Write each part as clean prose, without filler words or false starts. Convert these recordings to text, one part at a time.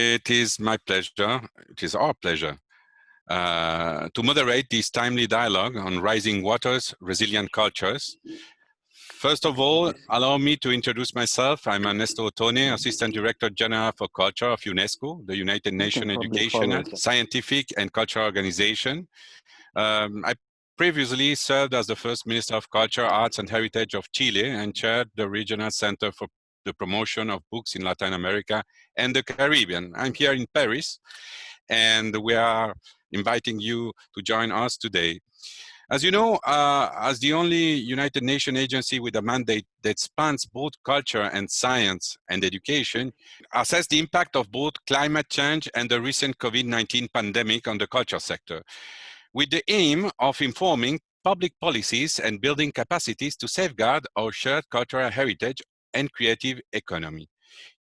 It is my pleasure, it is our pleasure, to moderate this timely dialogue on rising waters, resilient cultures. First of all, allow me to introduce myself. I'm Ernesto Ottone, Assistant Director-General for Culture of UNESCO, the United Nations Educational, Scientific and Cultural Organization. I previously served as the first Minister of Culture, Arts and Heritage of Chile and chaired the Regional Center for the Promotion of Books in Latin America and the Caribbean. I'm here in Paris, and we are inviting you to join us today. As you know, as the only United Nations agency with a mandate that spans both culture and science and education, assess the impact of both climate change and the recent COVID-19 pandemic on the culture sector, with the aim of informing public policies and building capacities to safeguard our shared cultural heritage and creative economy.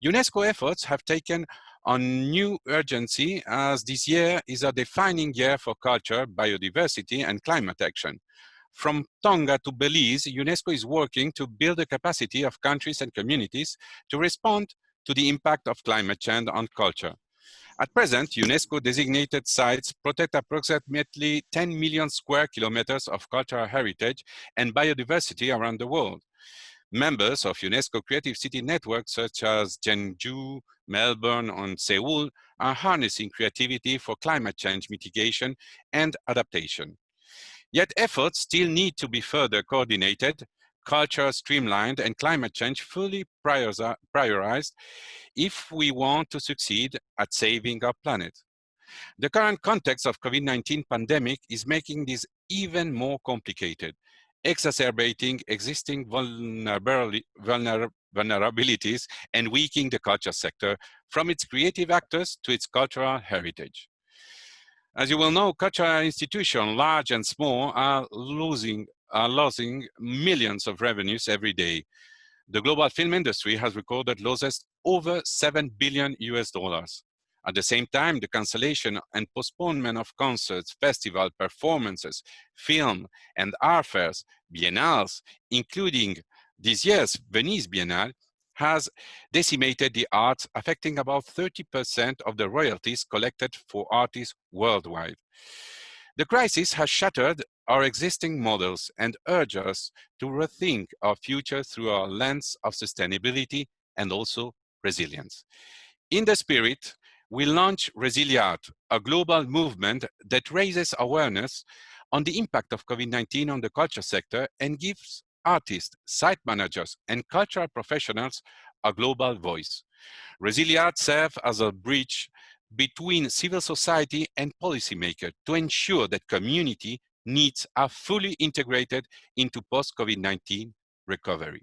UNESCO efforts have taken on new urgency as this year is a defining year for culture, biodiversity, and climate action. From Tonga to Belize, UNESCO is working to build the capacity of countries and communities to respond to the impact of climate change on culture. At present, UNESCO designated sites protect approximately 10 million square kilometers of cultural heritage and biodiversity around the world. Members of UNESCO Creative City networks such as Jeonju, Melbourne, and Seoul are harnessing creativity for climate change mitigation and adaptation. Yet efforts still need to be further coordinated, culture streamlined, and climate change fully prioritized if we want to succeed at saving our planet. The current context of COVID-19 pandemic is making this even more complicated, exacerbating existing vulnerabilities and weakening the culture sector from its creative actors to its cultural heritage. As you will know, cultural institutions, large and small, are losing millions of revenues every day. The global film industry has recorded losses over $7 billion US. At the same time, the cancellation and postponement of concerts, festivals, performances, film and art fairs, biennales, including this year's Venice Biennale, has decimated the arts, affecting about 30% of the royalties collected for artists worldwide. The crisis has shattered our existing models and urged us to rethink our future through our lens of sustainability and also resilience. In the spirit, we launch ResiliArt, a global movement that raises awareness on the impact of COVID-19 on the culture sector and gives artists, site managers, and cultural professionals a global voice. ResiliArt serves as a bridge between civil society and policymakers to ensure that community needs are fully integrated into post-COVID-19 recovery.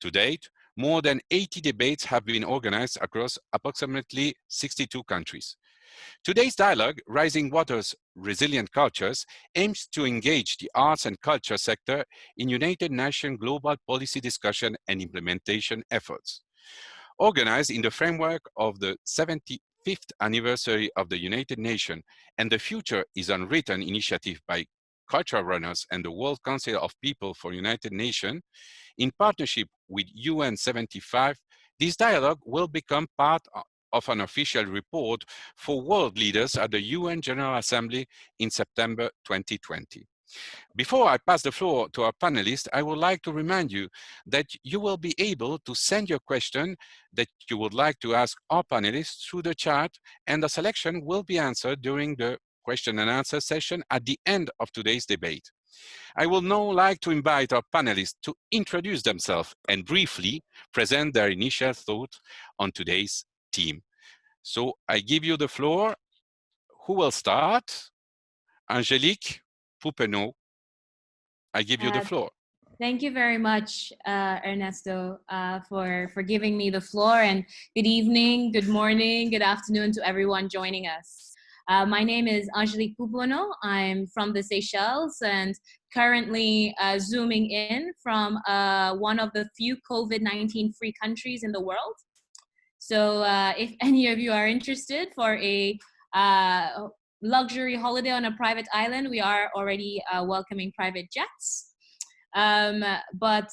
To date, more than 80 debates have been organized across approximately 62 countries. Today's dialogue, Rising Waters, Resilient Cultures, aims to engage the arts and culture sector in United Nations global policy discussion and implementation efforts. Organized in the framework of the 75th anniversary of the United Nations and the Future is Unwritten initiative by cultural runners and the World Council of People for United Nations, in partnership with UN75, this dialogue will become part of an official report for world leaders at the UN General Assembly in September 2020. Before I pass the floor to our panelists, I would like to remind you that you will be able to send your question that you would like to ask our panelists through the chat, and the selection will be answered during the question and answer session at the end of today's debate. I would now like to invite our panelists to introduce themselves and briefly present their initial thoughts on today's theme. So I give you the floor. Who will start? Angelique Pouponneau, I give you the floor. Thank you very much, Ernesto, for giving me the floor, and good evening, good morning, good afternoon to everyone joining us. My name is Angelique Pouponneau. I'm from the Seychelles and currently zooming in from one of the few COVID-19 free countries in the world. So if any of you are interested for a luxury holiday on a private island, we are already welcoming private jets. But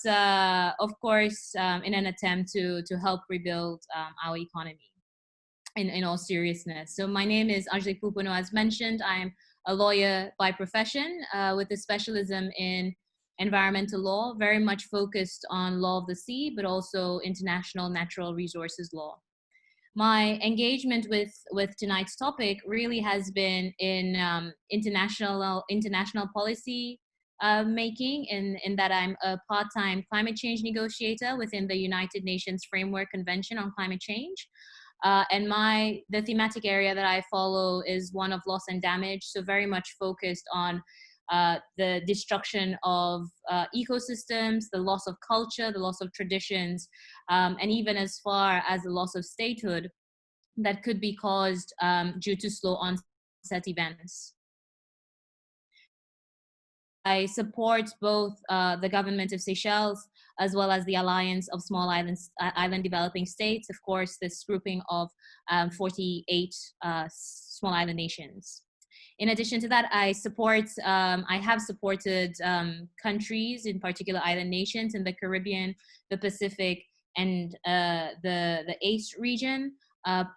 of course, in an attempt to help rebuild our economy. in all seriousness. So my name is Angelique Pouponneau, as mentioned. I'm a lawyer by profession with a specialism in environmental law, very much focused on law of the sea, but also international natural resources law. My engagement with tonight's topic really has been in international policy making, in that I'm a part-time climate change negotiator within the United Nations Framework Convention on Climate Change. And the thematic area that I follow is one of loss and damage, so very much focused on the destruction of ecosystems, the loss of culture, the loss of traditions, and even as far as the loss of statehood that could be caused due to slow onset events. I support both the government of Seychelles as well as the Alliance of Small Island Developing States, of course, this grouping of 48 small island nations. In addition to that, I have supported countries, in particular island nations in the Caribbean, the Pacific, and the ACE region,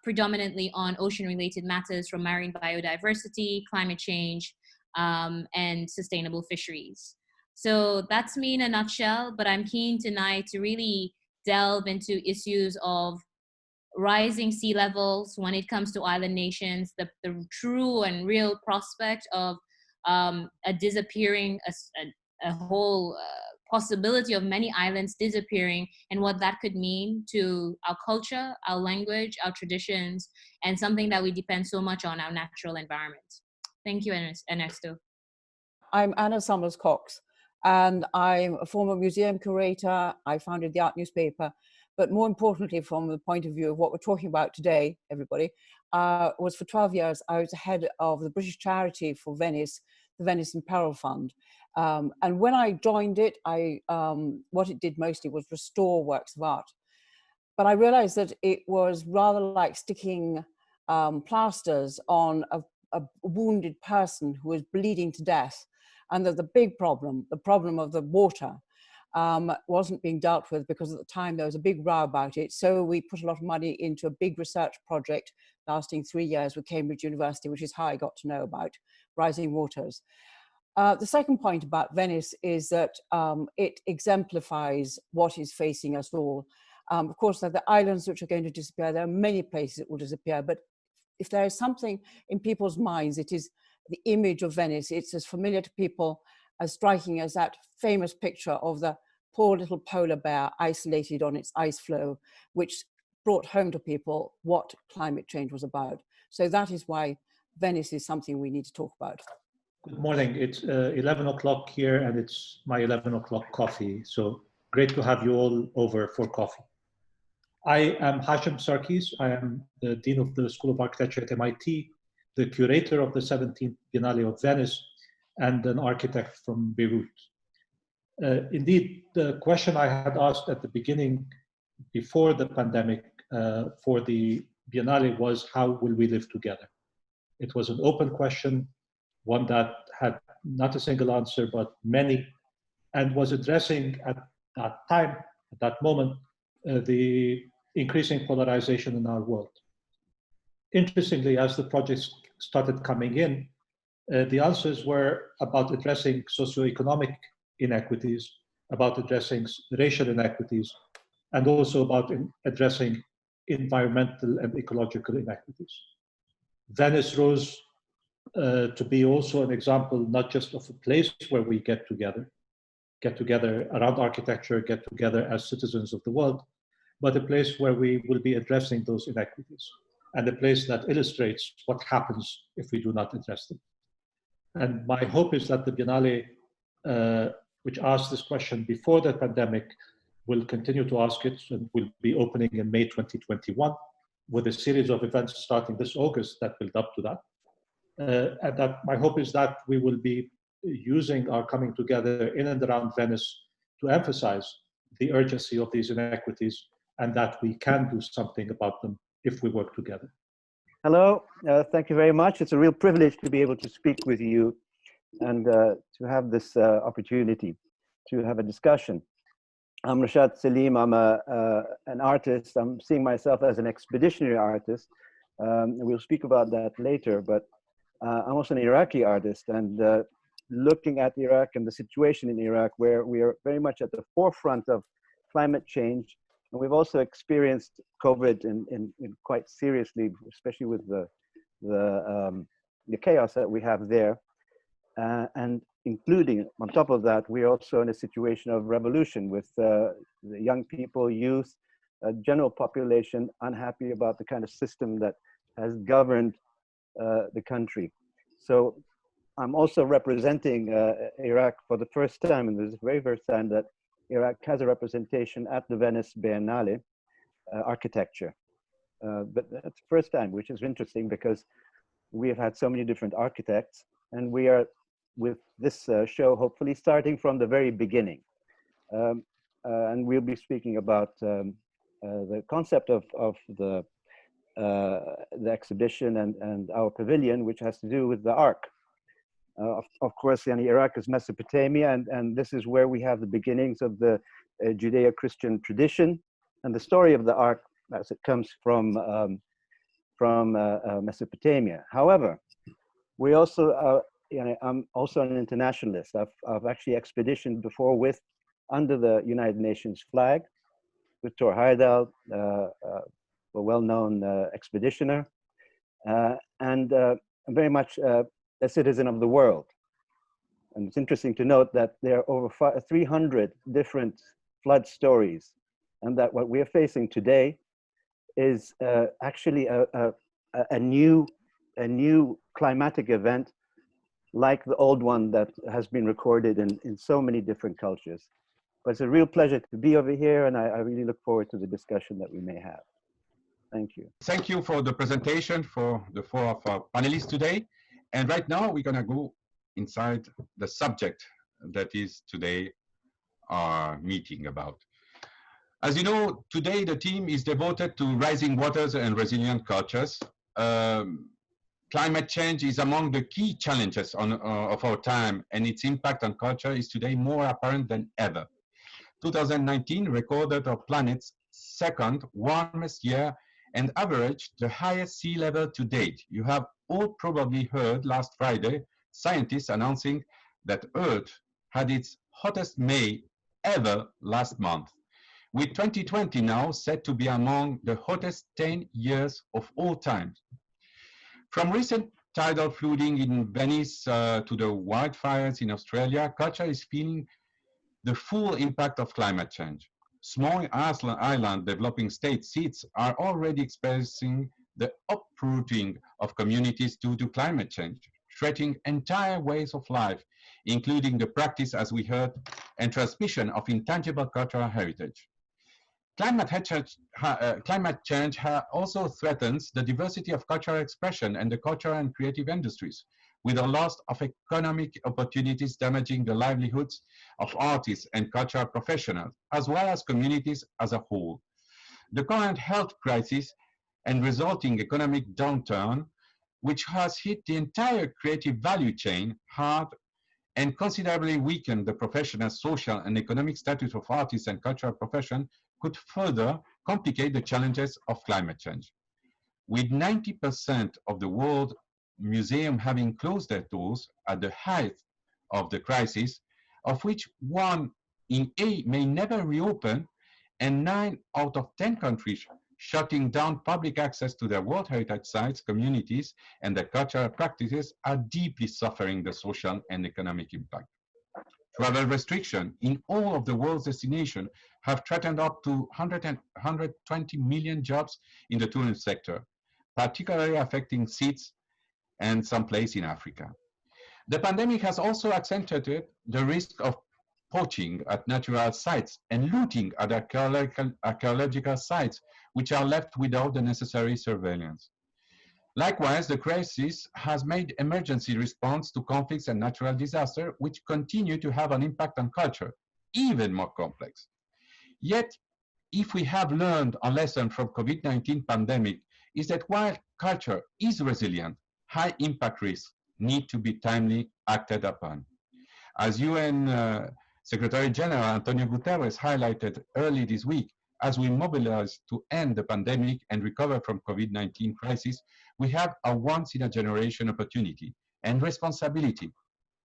predominantly on ocean-related matters from marine biodiversity, climate change, and sustainable fisheries. So that's me in a nutshell, but I'm keen tonight to really delve into issues of rising sea levels when it comes to island nations, the true and real prospect of a disappearing, a whole possibility of many islands disappearing, and what that could mean to our culture, our language, our traditions, and something that we depend so much on, our natural environment. Thank you, Ernesto. I'm Anna Summers-Cox, and I'm a former museum curator. I founded the Art newspaper, but more importantly, from the point of view of what we're talking about today, everybody, was for 12 years, I was the head of the British charity for Venice, the Venice and Peril Fund. And when I joined it, what it did mostly was restore works of art. But I realized that it was rather like sticking plasters on a wounded person who was bleeding to death. And that the big problem, the problem of the water, wasn't being dealt with, because at the time there was a big row about it. So we put a lot of money into a big research project lasting 3 years with Cambridge University, which is how I got to know about rising waters. The second point about Venice is that it exemplifies what is facing us all. Of course, there are the islands which are going to disappear. There are many places that will disappear, but if there is something in people's minds, it is the image of Venice. It's as familiar to people, as striking as that famous picture of the poor little polar bear isolated on its ice floe, which brought home to people what climate change was about. So that is why Venice is something we need to talk about. Good morning. It's 11 o'clock here, and it's my 11 o'clock coffee. So great to have you all over for coffee. I am Hashim Sarkis. I am the Dean of the School of Architecture at MIT, the curator of the 17th Biennale of Venice, and an architect from Beirut. Indeed, the question I had asked at the beginning, before the pandemic, for the Biennale was, how will we live together? It was an open question, one that had not a single answer, but many, and was addressing at that time, at that moment, the increasing polarization in our world. Interestingly, as the projects started coming in, the answers were about addressing socioeconomic inequities, about addressing racial inequities, and also about addressing environmental and ecological inequities. Venice rose to be also an example, not just of a place where we get together around architecture, get together as citizens of the world, but a place where we will be addressing those inequities, and a place that illustrates what happens if we do not address them. And my hope is that the Biennale, which asked this question before the pandemic, will continue to ask it, and will be opening in May 2021, with a series of events starting this August that build up to that. And that my hope is that we will be using our coming together in and around Venice to emphasize the urgency of these inequities, and that we can do something about them if we work together. Hello, thank you very much. It's a real privilege to be able to speak with you and to have this opportunity to have a discussion. I'm Rashad Salim. I'm an artist. I'm seeing myself as an expeditionary artist, We'll speak about that later, but I'm also an Iraqi artist, and looking at Iraq and the situation in Iraq, where we are very much at the forefront of climate change, and we've also experienced COVID in quite seriously, especially with the chaos that we have there, and including on top of that, we're also in a situation of revolution with the young people, youth, general population unhappy about the kind of system that has governed the country. So I'm also representing Iraq for the first time, and this is the very first time that Iraq has a representation at the Venice Biennale architecture. But that's the first time, which is interesting because we have had so many different architects, and we are with this show hopefully starting from the very beginning. And we'll be speaking about the concept of the exhibition and our pavilion, which has to do with the Ark. Of course, Iraq is Mesopotamia, and this is where we have the beginnings of the Judeo-Christian tradition, and the story of the Ark as it comes from Mesopotamia. However, we also, I'm also an internationalist. I've actually expeditioned before under the United Nations flag with Thor Heyerdahl, a well-known expeditioner, and I'm very much a citizen of the world. And it's interesting to note that there are over 300 different flood stories, and that what we're facing today is actually a new climatic event like the old one that has been recorded in so many different cultures. But it's a real pleasure to be over here, and I really look forward to the discussion that we may have. Thank you. Thank you for the presentation for the four of our panelists today. And right now, we're going to go inside the subject that is today our meeting about. As you know, today the theme is devoted to rising waters and resilient cultures. Climate change is among the key challenges of our time, and its impact on culture is today more apparent than ever. 2019 recorded our planet's second warmest year and averaged the highest sea level to date. You have all probably heard last Friday scientists announcing that Earth had its hottest May ever last month, with 2020 now set to be among the hottest 10 years of all time. From recent tidal flooding in Venice to the wildfires in Australia, culture is feeling the full impact of climate change. Small island developing states are already experiencing the uprooting of communities due to climate change, threatening entire ways of life, including the practice, as we heard, and transmission of intangible cultural heritage. Climate change also threatens the diversity of cultural expression and the cultural and creative industries, with a loss of economic opportunities damaging the livelihoods of artists and cultural professionals, as well as communities as a whole. The current health crisis and resulting economic downturn, which has hit the entire creative value chain hard and considerably weakened the professional, social, and economic status of artists and cultural profession, could further complicate the challenges of climate change. With 90% of the world museums having closed their doors at the height of the crisis, of which 1 in 8 may never reopen, and 9 out of 10 countries shutting down public access to their World Heritage Sites, communities, and their cultural practices are deeply suffering the social and economic impact. Travel restrictions in all of the world's destinations have threatened up to 120 million jobs in the tourism sector, particularly affecting seats and some place in Africa. The pandemic has also accentuated the risk of poaching at natural sites and looting at archaeological sites, which are left without the necessary surveillance. Likewise, the crisis has made emergency response to conflicts and natural disasters, which continue to have an impact on culture, even more complex. Yet, if we have learned a lesson from COVID-19 pandemic, is that while culture is resilient, high impact risks need to be timely acted upon. As UN Secretary General Antonio Guterres highlighted early this week, as we mobilize to end the pandemic and recover from COVID-19 crisis, we have a once-in-a-generation opportunity and responsibility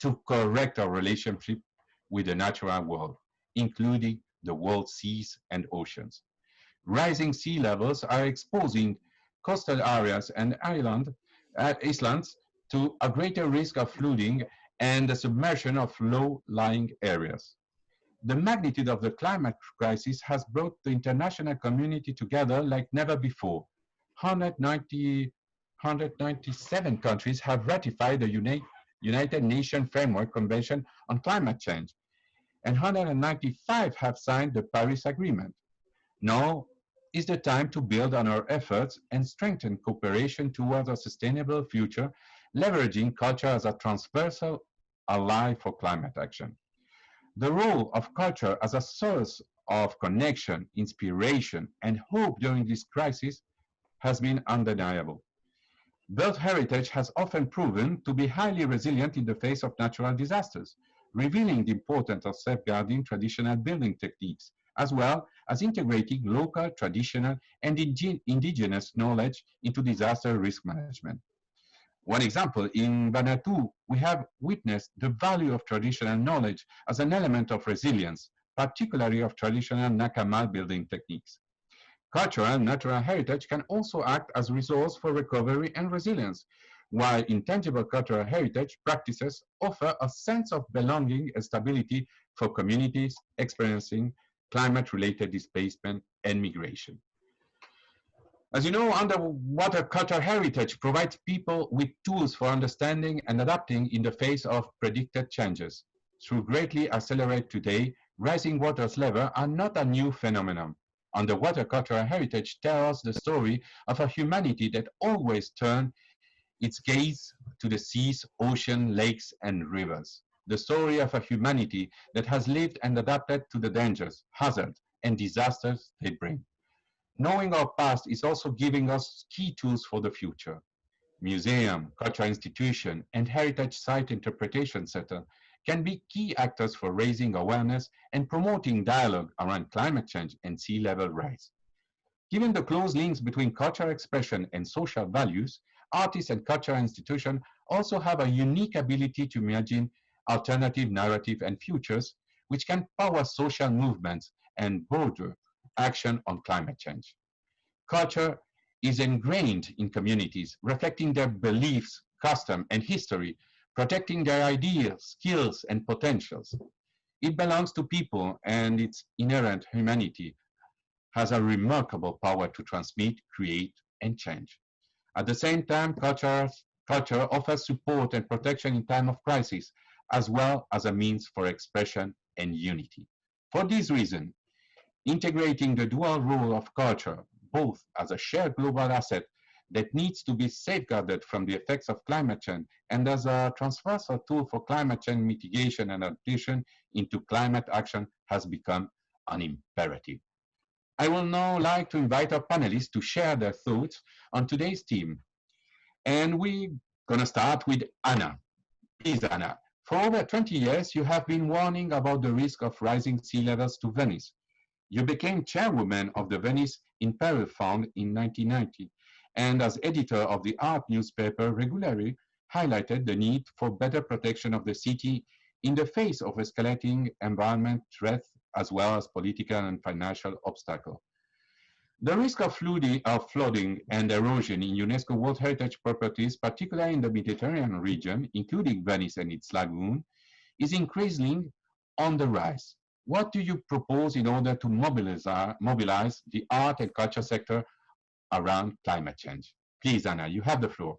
to correct our relationship with the natural world, including the world's seas and oceans. Rising sea levels are exposing coastal areas and islands to a greater risk of flooding and the submersion of low-lying areas. The magnitude of the climate crisis has brought the international community together like never before. 197 countries have ratified the United Nations Framework Convention on Climate Change, and 195 have signed the Paris Agreement. Now is the time to build on our efforts and strengthen cooperation towards a sustainable future, leveraging culture as a transversal ally for climate action. The role of culture as a source of connection, inspiration, and hope during this crisis has been undeniable. Built heritage has often proven to be highly resilient in the face of natural disasters, revealing the importance of safeguarding traditional building techniques, as well as integrating local, traditional, and indigenous knowledge into disaster risk management. One example, in Vanuatu, we have witnessed the value of traditional knowledge as an element of resilience, particularly of traditional Nakamal building techniques. Cultural and natural heritage can also act as a resource for recovery and resilience, while intangible cultural heritage practices offer a sense of belonging and stability for communities experiencing climate-related displacement and migration. As you know, underwater cultural heritage provides people with tools for understanding and adapting in the face of predicted changes. Through greatly accelerate today, rising water levels are not a new phenomenon. Underwater cultural heritage tells the story of a humanity that always turned its gaze to the seas, oceans, lakes, and rivers. The story of a humanity that has lived and adapted to the dangers, hazards, and disasters they bring. Knowing our past is also giving us key tools for the future. Museum, cultural institution, and heritage site interpretation center can be key actors for raising awareness and promoting dialogue around climate change and sea level rise. Given the close links between cultural expression and social values, artists and cultural institutions also have a unique ability to imagine alternative narrative and futures which can power social movements and broader action on climate change. Culture is ingrained in communities, reflecting their beliefs, custom, and history, protecting their ideas, skills, and potentials. It belongs to people, and its inherent humanity has a remarkable power to transmit, create, and change. At the same time, culture offers support and protection in time of crisis, as well as a means for expression and unity. For this reason, integrating the dual role of culture, both as a shared global asset that needs to be safeguarded from the effects of climate change and as a transversal tool for climate change mitigation and adaptation into climate action has become an imperative. I will now like to invite our panelists to share their thoughts on today's theme. And we're gonna start with Anna. Please, Anna. For over 20 years, you have been warning about the risk of rising sea levels to Venice. You became chairwoman of the Venice in Peril Fund in 1990, and as editor of the art newspaper regularly highlighted the need for better protection of the city in the face of escalating environment threats as well as political and financial obstacles. The risk of flooding and erosion in UNESCO World Heritage properties, particularly in the Mediterranean region, including Venice and its lagoon, is increasingly on the rise. What do you propose in order to mobilize the art and culture sector around climate change? Please, Anna, you have the floor.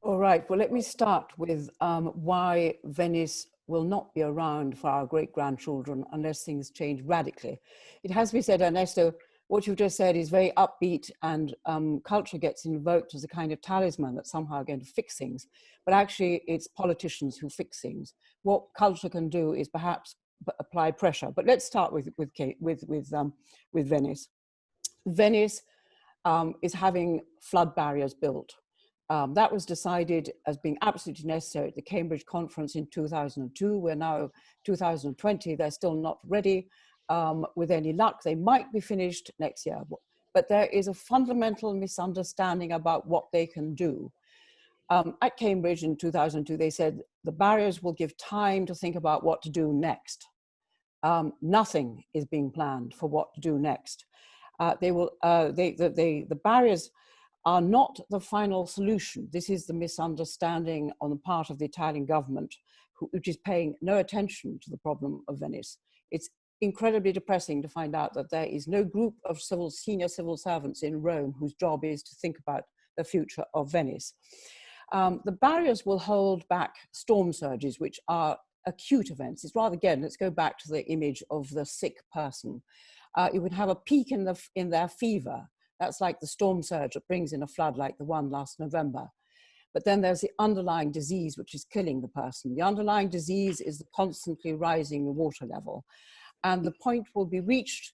All right, well, let me start with why Venice will not be around for our great-grandchildren unless things change radically. It has to be said, Ernesto, what you've just said is very upbeat, and culture gets invoked as a kind of talisman that's somehow going to fix things. But actually, it's politicians who fix things. What culture can do is perhaps apply pressure. But let's start with Venice. Venice is having flood barriers built. That was decided as being absolutely necessary at the Cambridge conference in 2002. We're now 2020, they're still not ready. with any luck. They might be finished next year, but there is a fundamental misunderstanding about what they can do. At Cambridge in 2002, they said the barriers will give time to think about what to do next. Nothing is being planned for what to do next. The barriers are not the final solution. This is the misunderstanding on the part of the Italian government, which is paying no attention to the problem of Venice. It's incredibly depressing to find out that there is no group of senior civil servants in Rome whose job is to think about the future of Venice. The barriers will hold back storm surges, which are acute events. It's rather, again, let's go back to the image of the sick person. You would have a peak in their fever. That's like the storm surge that brings in a flood like the one last November. But then there's the underlying disease, which is killing the person. The underlying disease is the constantly rising water level. And the point will be reached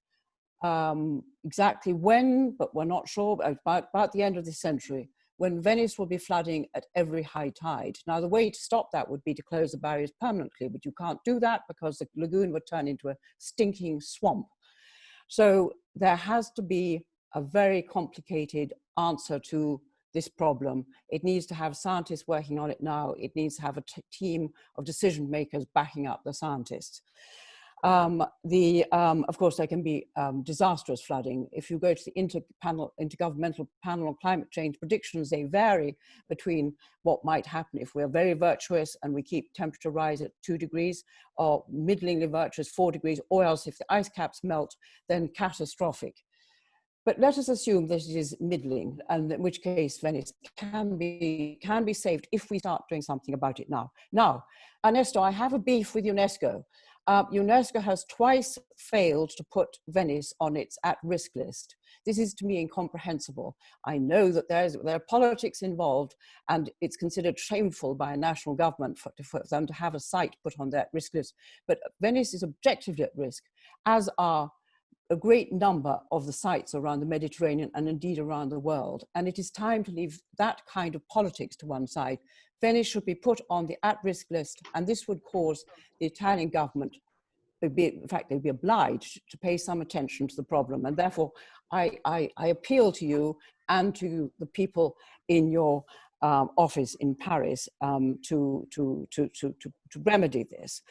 exactly when, but we're not sure, about the end of this century, when Venice will be flooding at every high tide. Now, the way to stop that would be to close the barriers permanently, but you can't do that because the lagoon would turn into a stinking swamp. So there has to be a very complicated answer to this problem. It needs to have scientists working on it now. It needs to have a team of decision makers backing up the scientists. Of course, there can be disastrous flooding. If you go to the Intergovernmental Panel on Climate Change predictions, they vary between what might happen if we're very virtuous and we keep temperature rise at 2 degrees, or middlingly virtuous 4 degrees, or else if the ice caps melt, then catastrophic. But let us assume that it is middling, and in which case Venice can be saved if we start doing something about it now. Now, Ernesto, I have a beef with UNESCO. UNESCO has twice failed to put Venice on its at-risk list. This is, to me, incomprehensible. I know that there are politics involved, and it's considered shameful by a national government for them to have a site put on that risk list. But Venice is objectively at risk, as are a great number of the sites around the Mediterranean and indeed around the world. And it is time to leave that kind of politics to one side. Venice should be put on the at-risk list, and this would cause the Italian government, in fact, they'd be obliged to pay some attention to the problem. And therefore, I appeal to you and to the people in your office in Paris to remedy this.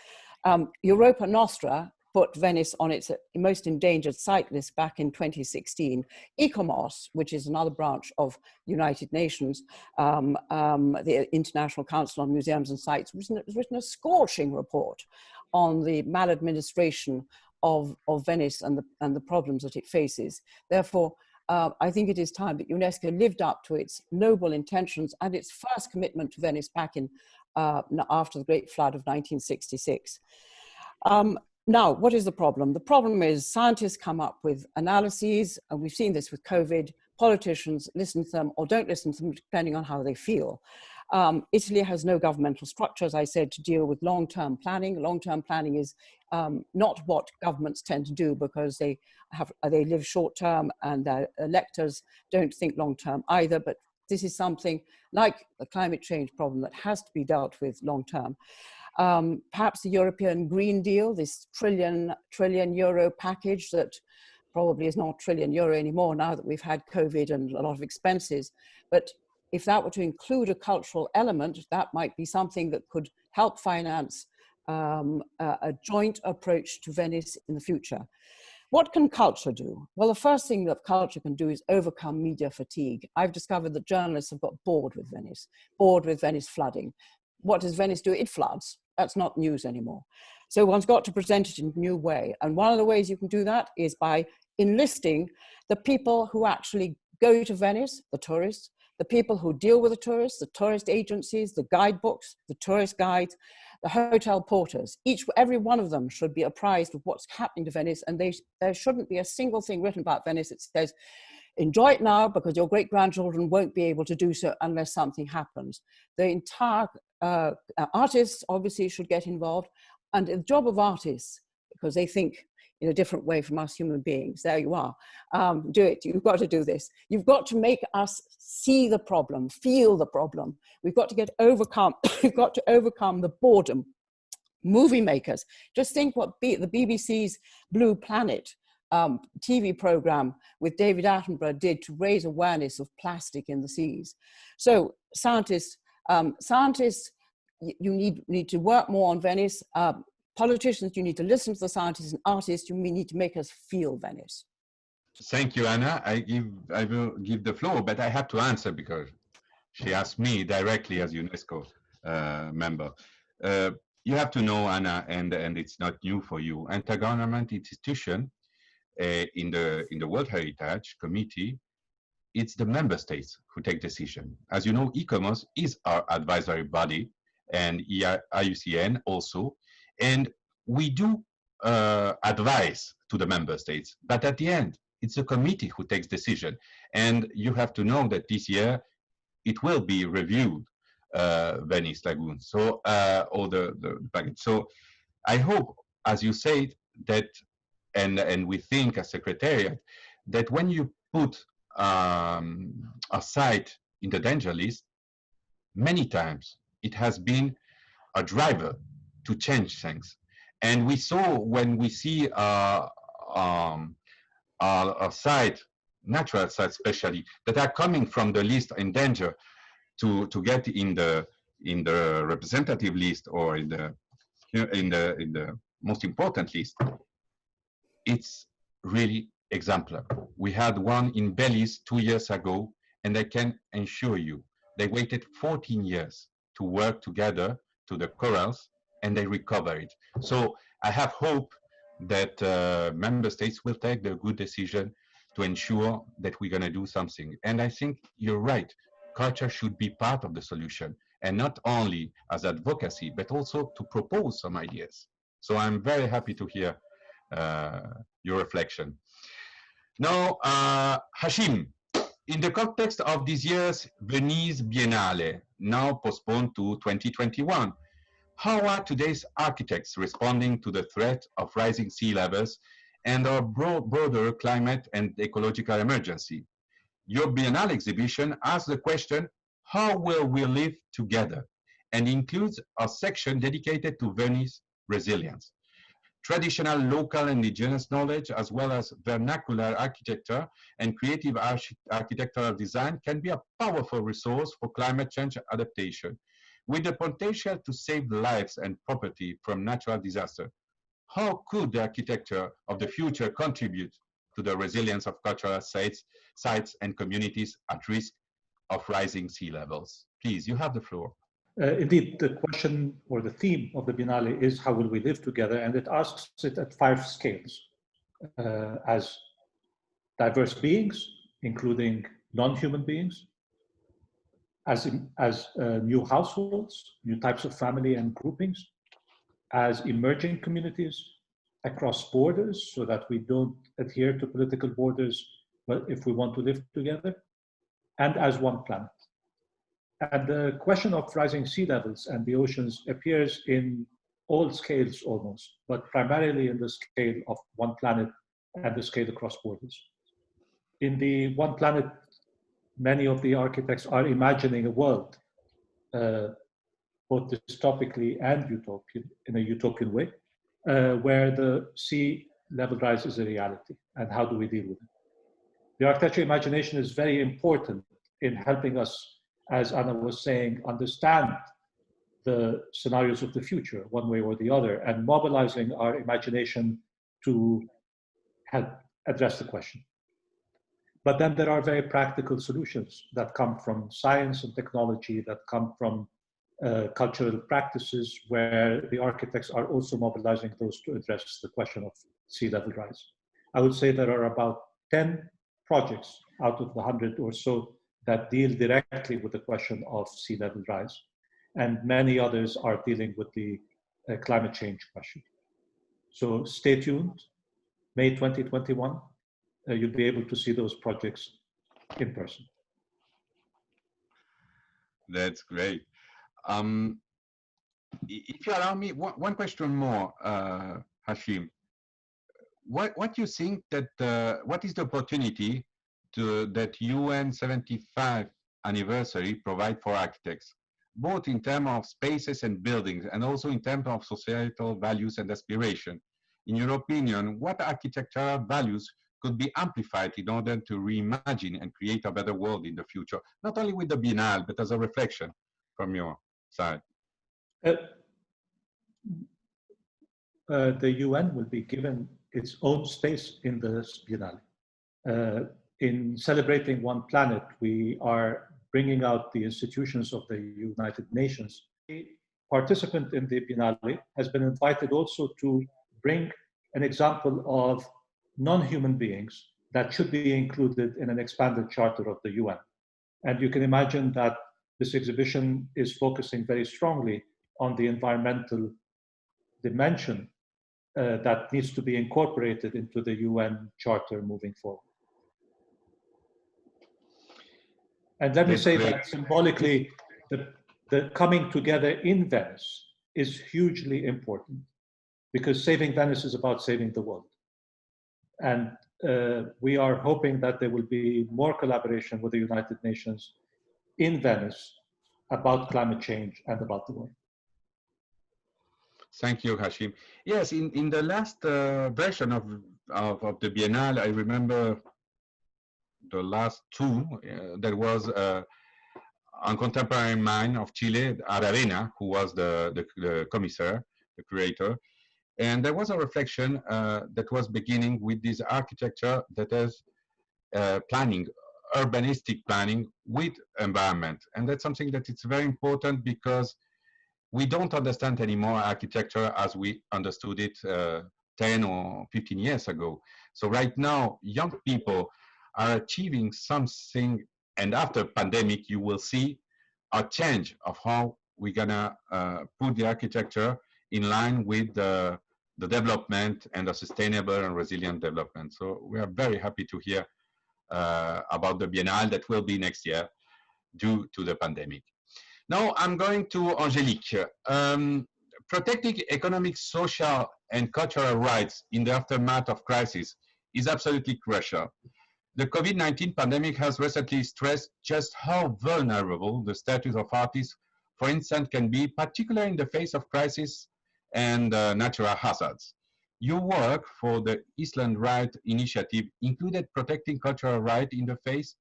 Europa Nostra put Venice on its most endangered site list back in 2016. ICOMOS, which is another branch of United Nations, the International Council on Museums and Sites, has written a scorching report on the maladministration of Venice and the problems that it faces. Therefore, I think it is time that UNESCO lived up to its noble intentions and its first commitment to Venice back in after the Great Flood of 1966. Now, what is the problem? The problem is scientists come up with analyses, and we've seen this with COVID. Politicians listen to them or don't listen to them, depending on how they feel. Italy has no governmental structure, as I said, to deal with long-term planning. Long-term planning is not what governments tend to do, because they live short-term and their electors don't think long-term either. But this is something like the climate change problem that has to be dealt with long-term. Perhaps the European Green Deal, this trillion euro package that probably is not trillion euro anymore now that we've had COVID and a lot of expenses. But if that were to include a cultural element, that might be something that could help finance a joint approach to Venice in the future. What can culture do? Well, the first thing that culture can do is overcome media fatigue. I've discovered that journalists have got bored with Venice flooding. What does Venice do? It floods. That's not news anymore. So one's got to present it in a new way. And one of the ways you can do that is by enlisting the people who actually go to Venice, the tourists, the people who deal with the tourists, the tourist agencies, the guidebooks, the tourist guides, the hotel porters. Every one of them should be apprised of what's happening to Venice, and there shouldn't be a single thing written about Venice that says, enjoy it now because your great-grandchildren won't be able to do so unless something happens. The entire artists obviously should get involved, and the job of artists, because they think in a different way from us human beings, there you are, do it, you've got to do this. You've got to make us see the problem, feel the problem. We've got to overcome the boredom movie makers. Just think what the BBC's Blue Planet TV program with David Attenborough did to raise awareness of plastic in the seas. So scientists, you need to work more on Venice. Politicians, you need to listen to the scientists, and artists, you need to make us feel Venice. Thank you, Anna. I will give the floor, but I have to answer because she asked me directly as UNESCO member. You have to know, Anna, and it's not new for you. Intergovernmental institution in the World Heritage Committee, it's the member states who take decision. As you know, ICOMOS is our advisory body, and IUCN also, and we do advise to the member states, but at the end, it's the committee who takes decision. And you have to know that this year, it will be reviewed, Venice Lagoon, so, all the package. So I hope, as you said, that, and we think as Secretariat, that when you put a site in the danger list, many times it has been a driver to change things. And we saw when we see a site, natural sites especially, that are coming from the list in danger to get in the representative list or in the most important list, it's really exemplar. We had one in Belize 2 years ago, and I can assure you, they waited 14 years to work together to the corals, and they recover it. So I have hope that member states will take the good decision to ensure that we're going to do something. And I think you're right. Culture should be part of the solution, and not only as advocacy, but also to propose some ideas. So I'm very happy to hear your reflection. Now, Hashim, in the context of this year's Venice Biennale, now postponed to 2021, how are today's architects responding to the threat of rising sea levels and our broader climate and ecological emergency? Your Biennale exhibition asks the question, how will we live together? And includes a section dedicated to Venice resilience. Traditional local indigenous knowledge, as well as vernacular architecture and creative architectural design, can be a powerful resource for climate change adaptation, with the potential to save lives and property from natural disaster. How could the architecture of the future contribute to the resilience of cultural sites and communities at risk of rising sea levels? Please, you have the floor. Indeed, the question or the theme of the Biennale is how will we live together, and it asks it at 5 scales. As diverse beings, including non-human beings, as new households, new types of family and groupings, as emerging communities, across borders, so that we don't adhere to political borders, but if we want to live together, and as one planet. And the question of rising sea levels and the oceans appears in all scales almost, but primarily in the scale of one planet and the scale across borders. In the one planet, many of the architects are imagining a world, both dystopically and utopian, in a utopian way, where the sea level rise is a reality, and how do we deal with it? The architecture imagination is very important in helping us, as Anna was saying, understand the scenarios of the future, one way or the other, and mobilizing our imagination to help address the question. But then there are very practical solutions that come from science and technology, that come from cultural practices, where the architects are also mobilizing those to address the question of sea level rise. I would say there are about 10 projects out of the 100 or so that deal directly with the question of sea level rise. And many others are dealing with the climate change question. So stay tuned. May 2021, you'll be able to see those projects in person. That's great. If you allow me, one question more, Hashim. What do you think that, what is the opportunity that UN75 anniversary provide for architects? both in terms of spaces and buildings, and also in terms of societal values and aspiration. In your opinion, what architectural values could be amplified in order to reimagine and create a better world in the future, not only with the Biennale, but as a reflection from your side? The UN will be given its own space in the Biennale. In celebrating One Planet, we are bringing out the institutions of the United Nations. A participant in the Biennale has been invited also to bring an example of non-human beings that should be included in an expanded charter of the UN. And you can imagine that this exhibition is focusing very strongly on the environmental dimension that needs to be incorporated into the UN Charter moving forward. And let me say that symbolically, the coming together in Venice is hugely important, because saving Venice is about saving the world. And we are hoping that there will be more collaboration with the United Nations in Venice about climate change and about the world. Thank you, Hashim. Yes, in the last version of the Biennale, I remember the last two, there was a contemporary mind of Chile, Aravena, who was the commissaire, the curator. And there was a reflection that was beginning with this architecture that is planning, urbanistic planning with environment. And that's something that it's very important, because we don't understand anymore architecture as we understood it 10 or 15 years ago. So right now, young people are achieving something, and after pandemic, you will see a change of how we're gonna put the architecture in line with the development and the sustainable and resilient development. So we are very happy to hear about the Biennale that will be next year due to the pandemic. Now I'm going to Angelique. Protecting economic, social, and cultural rights in the aftermath of crisis is absolutely crucial. The COVID-19 pandemic has recently stressed just how vulnerable the status of artists, for instance, can be, particularly in the face of crisis and natural hazards. Your work for the Island Right Initiative included protecting cultural rights in the face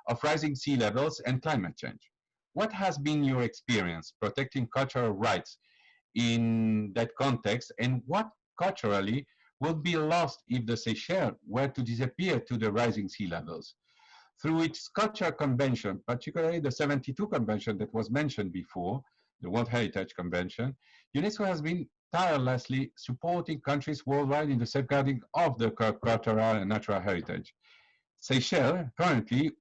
of rising sea levels and climate change. What has been your experience protecting cultural rights in that context, and what culturally would be lost if the Seychelles were to disappear to the rising sea levels? Through its cultural convention, particularly the 72 convention that was mentioned before, the World Heritage Convention, UNESCO has been tirelessly supporting countries worldwide in the safeguarding of the cultural and natural heritage. Seychelles currently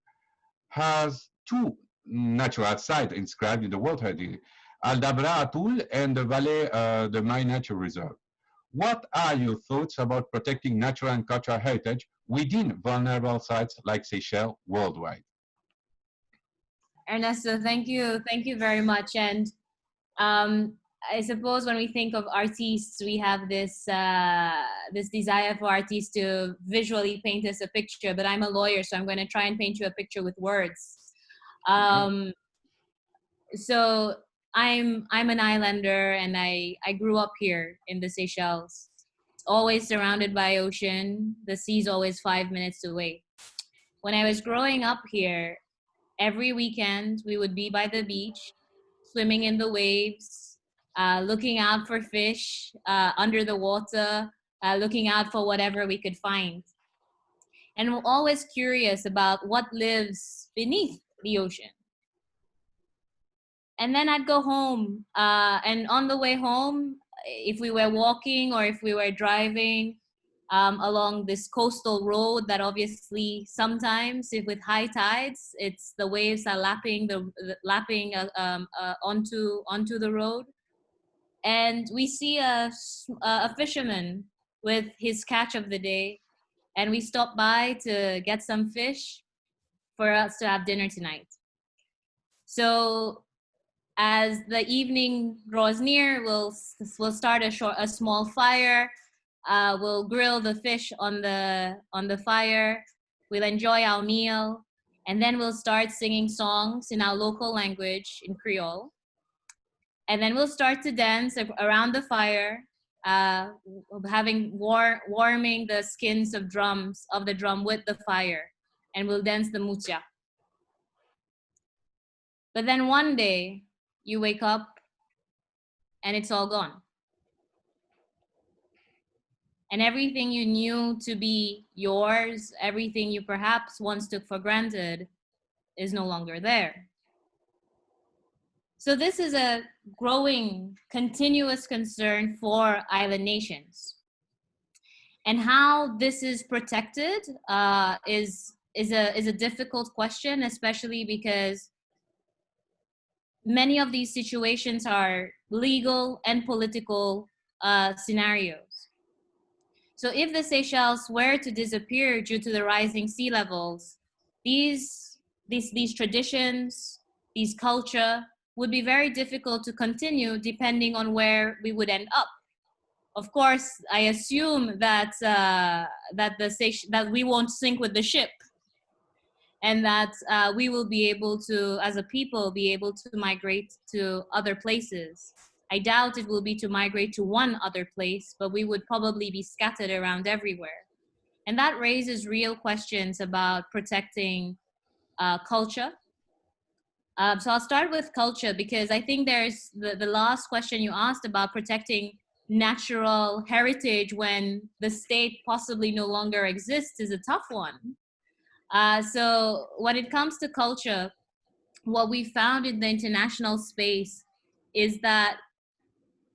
has two natural sites inscribed in the World Heritage, Aldabra Atoll and the Valley the Marine Nature Reserve. What are your thoughts about protecting natural and cultural heritage within vulnerable sites like Seychelles worldwide? Ernesto, thank you very much. And I suppose when we think of artists, we have this this desire for artists to visually paint us a picture. But I'm a lawyer, so I'm going to try and paint you a picture with words. So I'm an islander, and I grew up here in the Seychelles. It's always surrounded by ocean. The sea's always 5 minutes away. When I was growing up here, every weekend we would be by the beach, swimming in the waves, looking out for fish under the water, looking out for whatever we could find. And we're always curious about what lives beneath the ocean. And then I'd go home, and on the way home, if we were walking or if we were driving along this coastal road that obviously sometimes, if with high tides, it's the waves are lapping onto the road, and we see a fisherman with his catch of the day, and we stop by to get some fish for us to have dinner tonight. So as the evening draws near, we'll start a small fire. We'll grill the fish on the fire. We'll enjoy our meal, and then we'll start singing songs in our local language, in Creole. And then we'll start to dance around the fire, warming the skins of the drum with the fire, and we'll dance the mucha. But then one day you wake up and it's all gone. And everything you knew to be yours, everything you perhaps once took for granted, is no longer there. So this is a growing, continuous concern for island nations. And how this is protected is a difficult question, especially because many of these situations are legal and political scenarios. So if the Seychelles were to disappear due to the rising sea levels, these traditions, these culture would be very difficult to continue depending on where we would end up. Of course, I assume that that we won't sink with the ship, and that we will be able to, as a people, be able to migrate to other places. I doubt it will be to migrate to one other place, but we would probably be scattered around everywhere. And that raises real questions about protecting culture. So I'll start with culture, because I think there's the last question you asked about protecting natural heritage when the state possibly no longer exists is a tough one. So when it comes to culture, what we found in the international space is that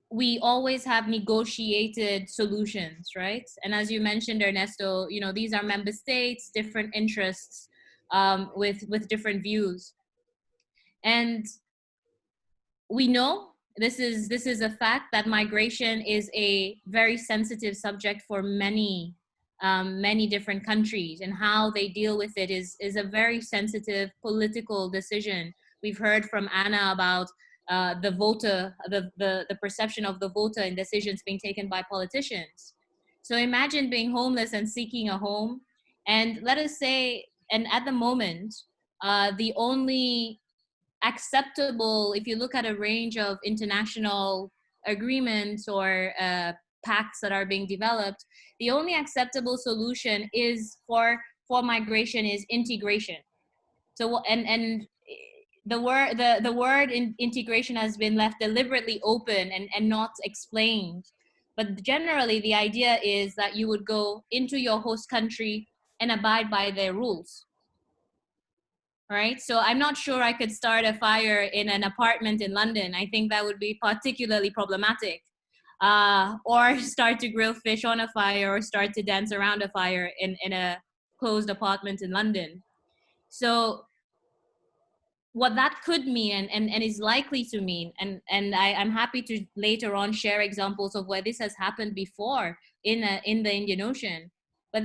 we always have negotiated solutions, right? And as you mentioned, Ernesto, you know, these are member states, different interests, with different views. And we know this is a fact that migration is a very sensitive subject for many different countries, and how they deal with it is a very sensitive political decision. We've heard from Anna about the voter, the perception of the voter in decisions being taken by politicians. So imagine being homeless and seeking a home, and let us say, and at the moment, the only acceptable, if you look at a range of international agreements or pacts that are being developed, the only acceptable solution is for migration is integration. So and the word integration has been left deliberately open and not explained. But generally, the idea is that you would go into your host country and abide by their rules. Right? So I'm not sure I could start a fire in an apartment in London. I think that would be particularly problematic. Or start to grill fish on a fire, or start to dance around a fire in a closed apartment in London. So what that could mean and is likely to mean, and I'm happy to later on share examples of where this has happened before in the Indian Ocean. But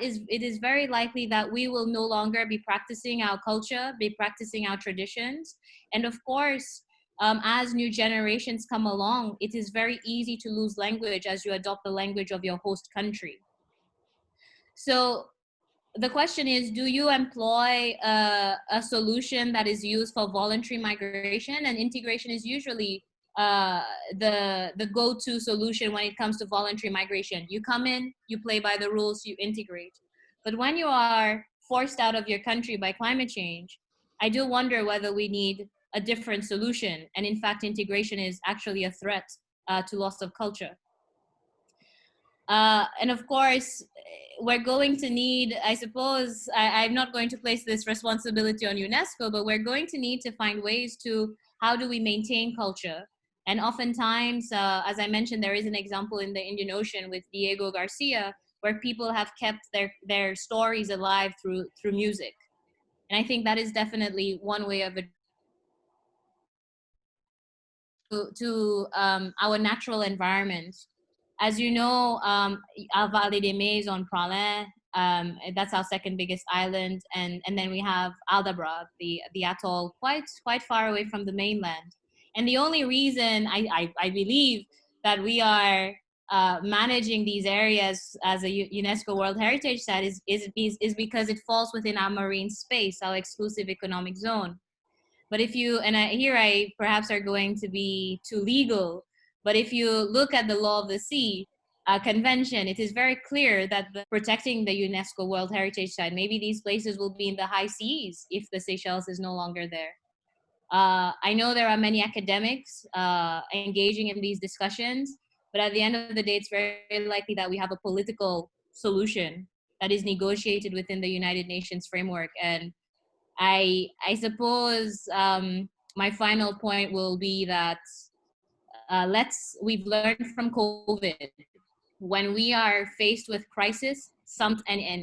it is very likely that we will no longer be practicing our culture, be practicing our traditions. And of course, as new generations come along, it is very easy to lose language as you adopt the language of your host country. So the question is, do you employ a solution that is used for voluntary migration? And integration is usually the go-to solution when it comes to voluntary migration. You come in, you play by the rules, you integrate. But when you are forced out of your country by climate change, I do wonder whether we need a different solution. And in fact, integration is actually a threat to loss of culture. And of course, we're going to need, I suppose, I'm not going to place this responsibility on UNESCO, but we're going to need to find ways to, how do we maintain culture? And oftentimes, as I mentioned, there is an example in the Indian Ocean with Diego Garcia, where people have kept their stories alive through music. And I think that is definitely one way of to our natural environment. As you know, our Vallée des Mets on Pralin, that's our second biggest island, and then we have Aldabra, the atoll, quite far away from the mainland. And the only reason I believe that we are managing these areas as a UNESCO World Heritage Site is because it falls within our marine space, our exclusive economic zone. But if you, and here I perhaps are going to be too legal, but if you look at the Law of the Sea Convention, it is very clear that protecting the UNESCO World Heritage Site, maybe these places will be in the high seas if the Seychelles is no longer there. I know there are many academics engaging in these discussions, but at the end of the day, it's very likely that we have a political solution that is negotiated within the United Nations framework. And I suppose my final point will be that we've learned from COVID. When we are faced with crisis, and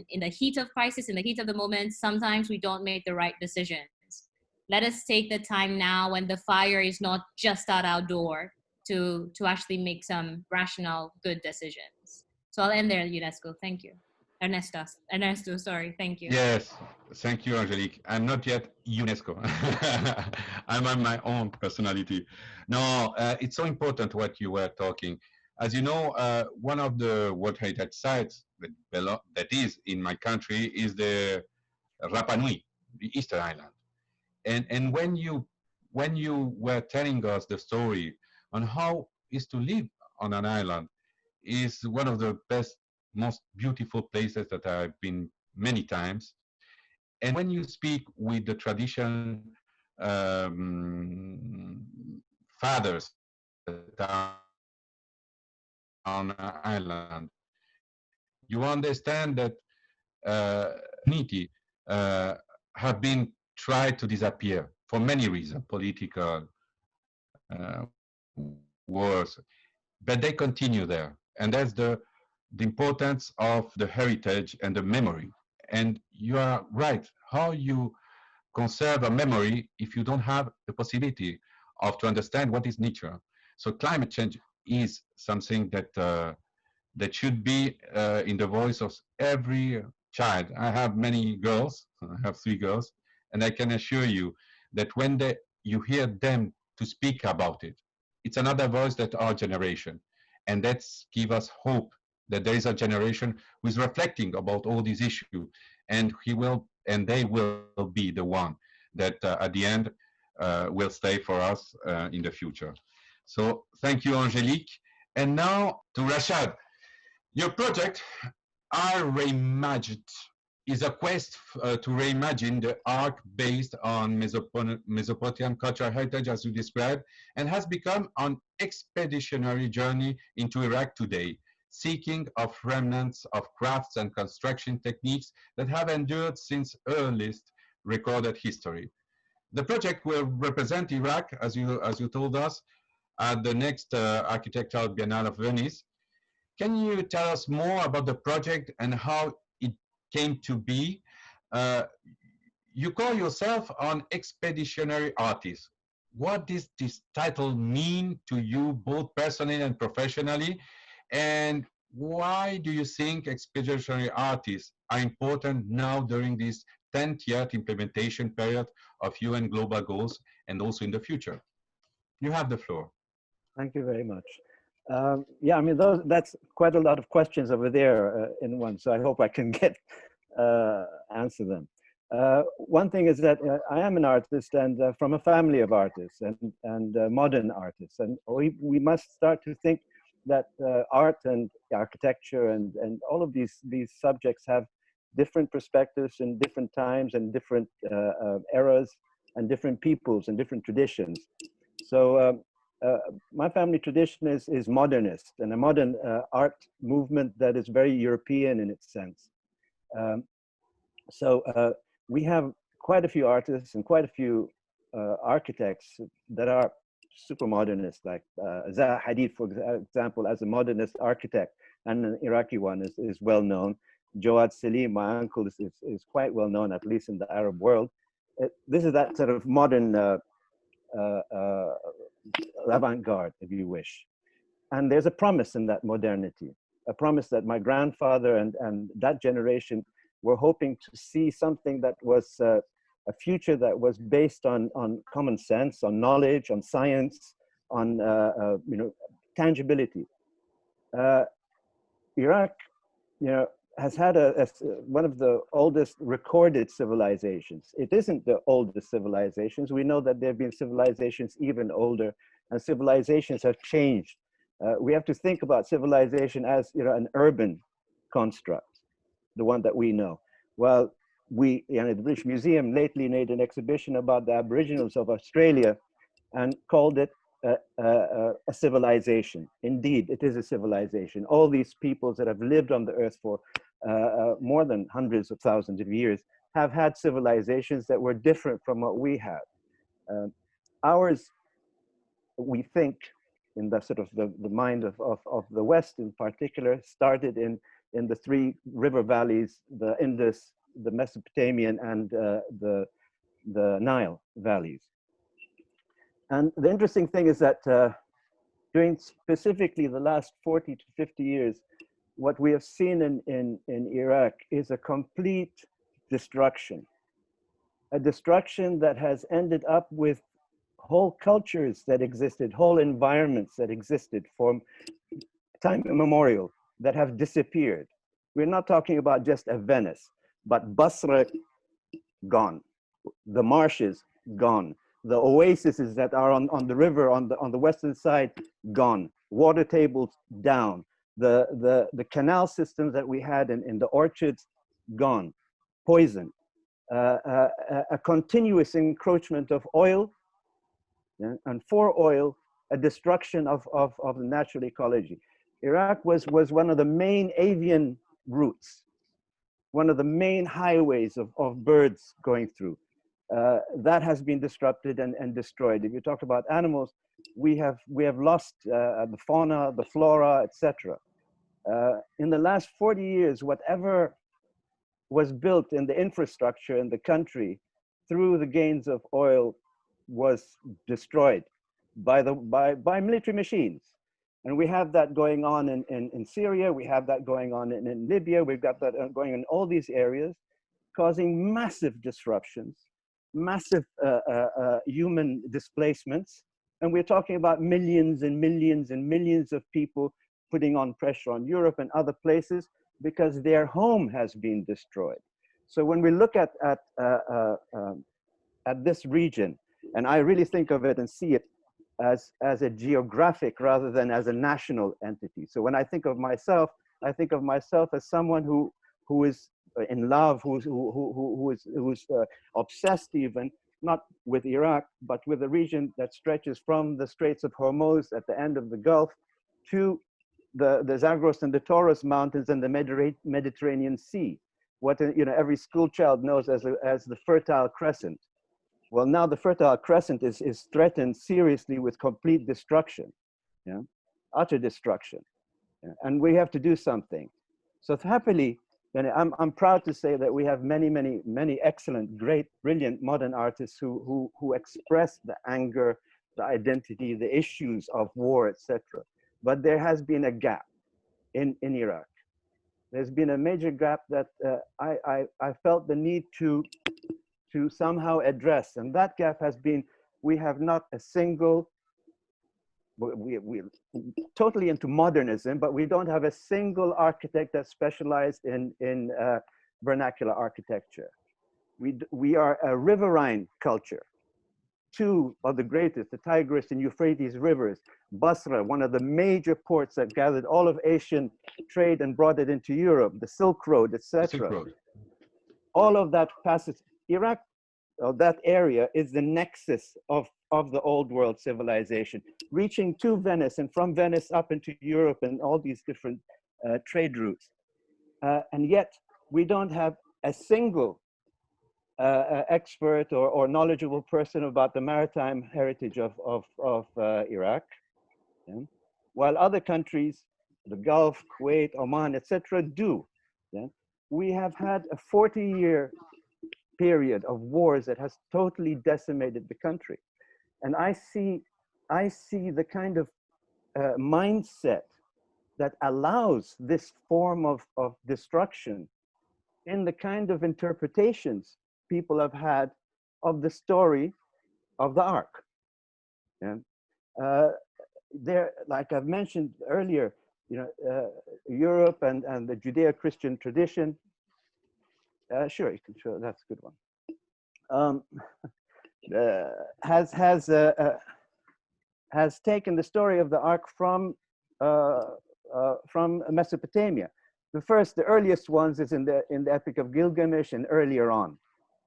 in the heat of crisis, in the heat of the moment, sometimes we don't make the right decisions. Let us take the time now when the fire is not just out our door to actually make some rational, good decisions. So I'll end there, UNESCO. Thank you. Ernesto, sorry, thank you. Yes, thank you, Angelique. I'm not yet UNESCO. I'm on my own personality. No, it's so important what you were talking. As you know, one of the World Heritage Sites that is in my country is the Rapa Nui, the Easter Island. And when you were telling us the story on how is to live on an island, is one of the best, most beautiful places that I've been many times. And when you speak with the tradition fathers that are on an island, you understand that community have been tried to disappear for many reasons, political, wars, but they continue there. And that's the importance of the heritage and the memory. And you are right, how you conserve a memory if you don't have the possibility of to understand what is nature. So climate change is something that that should be in the voice of every child. I have many girls, I have 3 girls, and I can assure you that when you hear them to speak about it, it's another voice that our generation. And that's give us hope that there is a generation who is reflecting about all these issues, and they will be the one that at the end will stay for us in the future. So thank you, Angelique. And now to Rashad. Your project, I Reimagined, is a quest to reimagine the arc based on Mesopotamian cultural heritage, as you described, and has become an expeditionary journey into Iraq today, seeking of remnants of crafts and construction techniques that have endured since earliest recorded history. The project will represent Iraq, as you told us, at the next Architectural Biennale of Venice. Can you tell us more about the project and how it came to be? You call yourself an expeditionary artist. What does this title mean to you, both personally and professionally? And why do you think expeditionary artists are important now during this 10th year implementation period of UN global goals and also in the future? You have the floor. Thank you very much. Yeah, I mean, that's quite a lot of questions over there in one, so I hope I can answer them. One thing is that I am an artist and from a family of artists and modern artists, and we must start to think that art and architecture and all of these subjects have different perspectives in different times and different eras and different peoples and different traditions. So my family tradition is modernist, and a modern art movement that is very European in its sense. So we have quite a few artists and quite a few architects that are super modernist, like Zaha Hadid, for example, as a modernist architect, and an Iraqi one is well known. Jawad Salim, my uncle, is quite well known, at least in the Arab world. This is that sort of modern avant-garde, if you wish. And there's a promise in that modernity, a promise that my grandfather and that generation were hoping to see something that was a future that was based on common sense, on knowledge, on science, on tangibility. Iraq, has had one of the oldest recorded civilizations. It isn't the oldest civilizations. We know that there have been civilizations even older, and civilizations have changed. We have to think about civilization as, you know, an urban construct, the one that we know. Well, we, you know, the British Museum lately made an exhibition about the Aboriginals of Australia and called it a civilization. Indeed, it is a civilization. All these peoples that have lived on the earth for more than hundreds of thousands of years have had civilizations that were different from what we have. Ours, we think, in the sort of the mind of the West in particular, started in the three river valleys, the Indus, the Mesopotamian, and the Nile valleys. And the interesting thing is that during specifically the last 40 to 50 years, what we have seen in Iraq is a complete destruction. A destruction that has ended up with whole cultures that existed, whole environments that existed from time immemorial that have disappeared. We're not talking about just a Venice, but Basra, gone. The marshes, gone. The oases that are on the river on the western side, gone. Water tables, down. The canal systems that we had in the orchards, gone. Poison. A continuous encroachment of oil, yeah, and for oil, a destruction of the natural ecology. Iraq was one of the main avian routes, one of the main highways of birds going through. That has been disrupted and destroyed. If you talk about animals, we have lost the fauna, the flora, etc. In the last 40 years, whatever was built in the infrastructure in the country through the gains of oil was destroyed by military machines. And we have that going on in Syria, we have that going on in Libya, we've got that going in all these areas, causing massive disruptions, massive human displacements. And we're talking about millions and millions and millions of people putting on pressure on Europe and other places because their home has been destroyed. So when we look at this region, and I really think of it and see it as a geographic rather than as a national entity. So when I think of myself as someone who is in love, who's obsessed even, not with Iraq, but with a region that stretches from the Straits of Hormuz at the end of the Gulf to the Zagros and the Taurus Mountains and the Mediterranean Sea. What, you know, every school child knows as the Fertile Crescent. Well, now the Fertile Crescent is threatened seriously with complete destruction, yeah? Utter destruction. Yeah? And we have to do something. So happily, I'm proud to say that we have many excellent, great, brilliant modern artists who express the anger, the identity, the issues of war, etc. But there has been a gap in Iraq. There's been a major gap that I felt the need to somehow address, and that gap has been, we have not a single, we're totally into modernism, but we don't have a single architect that's specialized in vernacular architecture. We are a riverine culture. Two of the greatest, the Tigris and Euphrates rivers, Basra, one of the major ports that gathered all of Asian trade and brought it into Europe, the Silk Road, etc. All of that passes. Iraq, that area is the nexus of the old world civilization, reaching to Venice and from Venice up into Europe and all these different trade routes. And yet we don't have a single expert or knowledgeable person about the maritime heritage of Iraq. Yeah? While other countries, the Gulf, Kuwait, Oman, etc., do. Yeah? We have had a 40-year period of wars that has totally decimated the country. And I see the kind of mindset that allows this form of destruction in the kind of interpretations people have had of the story of the Ark. Yeah? There, like I've mentioned earlier, Europe and the Judeo-Christian tradition. Sure, you can show. That's a good one. Has taken the story of the Ark from Mesopotamia. The earliest ones is in the Epic of Gilgamesh and earlier on,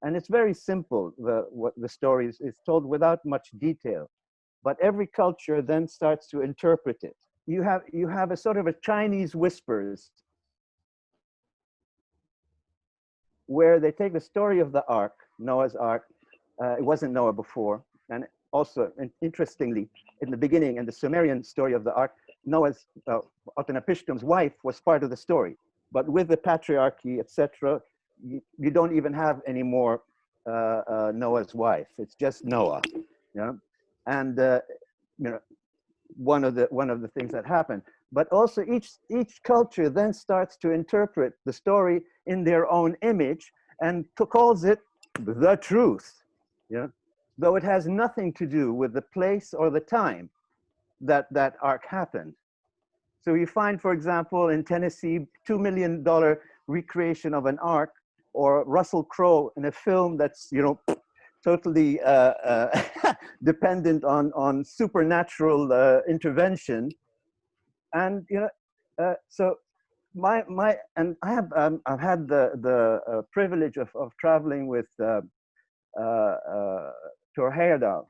and it's very simple. What the story is told without much detail, but every culture then starts to interpret it. You have a sort of a Chinese whispers, where they take the story of the Ark, Noah's Ark. It wasn't Noah before, and also interestingly, in the beginning, in the Sumerian story of the Ark, Noah's Utnapishtim's wife was part of the story. But with the patriarchy, etc., you don't even have any more Noah's wife. It's just Noah. Yeah, and one of the things that happened. But also each culture then starts to interpret the story in their own image and calls it the truth. Yeah, though it has nothing to do with the place or the time that Ark happened. So you find, for example, in Tennessee, $2 million recreation of an Ark, or Russell Crowe in a film that's totally dependent on supernatural intervention, and so and I have I've had the privilege of traveling with Torheyda,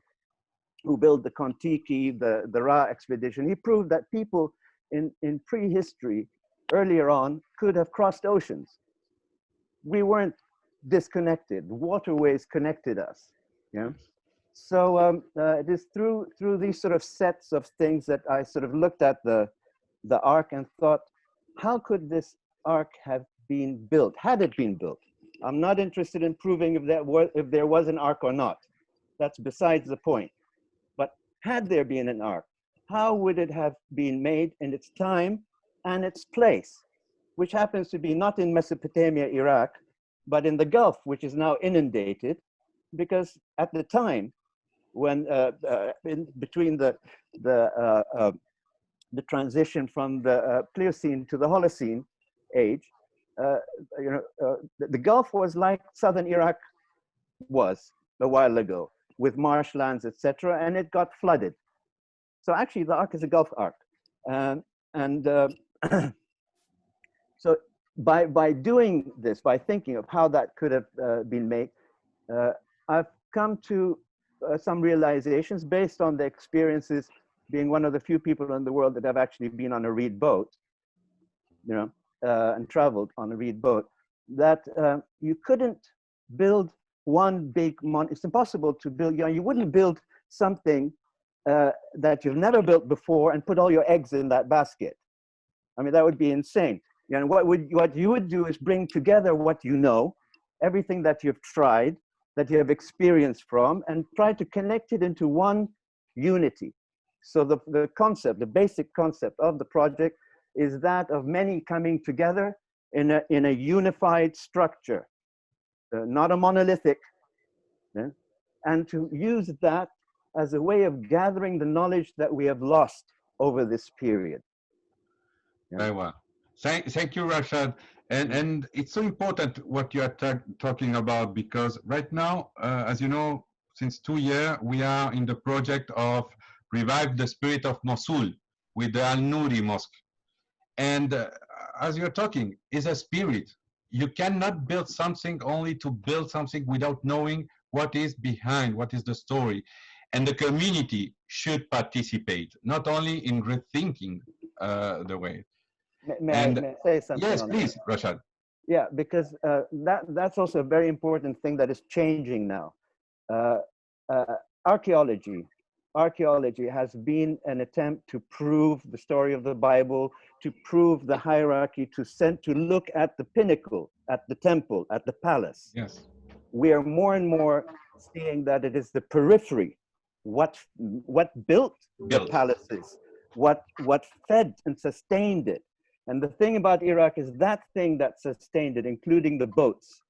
who built the Kon-Tiki, the Ra expedition. He proved that people in prehistory, earlier on, could have crossed oceans. We weren't disconnected. Waterways connected us. Yeah. So it is through these sort of sets of things that I sort of looked at the Ark and thought, how could this Ark have been built? Had it been built? I'm not interested in proving if there was an Ark or not. That's besides the point. But had there been an Ark, how would it have been made in its time and its place, which happens to be not in Mesopotamia, Iraq, but in the Gulf, which is now inundated, because at the time when between the transition from the Pliocene to the Holocene age, the Gulf was like southern Iraq was a while ago, with marshlands, etc., and it got flooded. So actually, the Ark is a Gulf Ark, so by doing this, by thinking of how that could have been made, I've come to some realizations based on the experiences, being one of the few people in the world that have actually been on a reed boat, and traveled on a reed boat, that you couldn't build one big it's impossible to build. You wouldn't build something that you've never built before and put all your eggs in that basket. I mean, that would be insane. What you would do is bring together what you know, everything that you've tried, that you have experienced from, and try to connect it into one unity. So the concept, the basic concept of the project is that of many coming together in a unified structure, not a monolithic, and to use that as a way of gathering the knowledge that we have lost over this period. Very well. Thank you, Rashad. And it's so important what you are talking about, because right now, as you know, since 2 years, we are in the project of Revive the Spirit of Mosul with the Al-Nouri Mosque. And as you're talking, is a spirit. You cannot build something only to build something without knowing what is behind, what is the story. And the community should participate, not only in rethinking the way. May I say something? Yes, on please, that? Rashad. Yeah, because that's also a very important thing that is changing now. Archaeology has been an attempt to prove the story of the Bible, to prove the hierarchy, to look at the pinnacle, at the temple, at the palace. Yes. We are more and more seeing that it is the periphery, what built the palaces, what fed and sustained it. And the thing about Iraq is that thing that sustained it, including the boats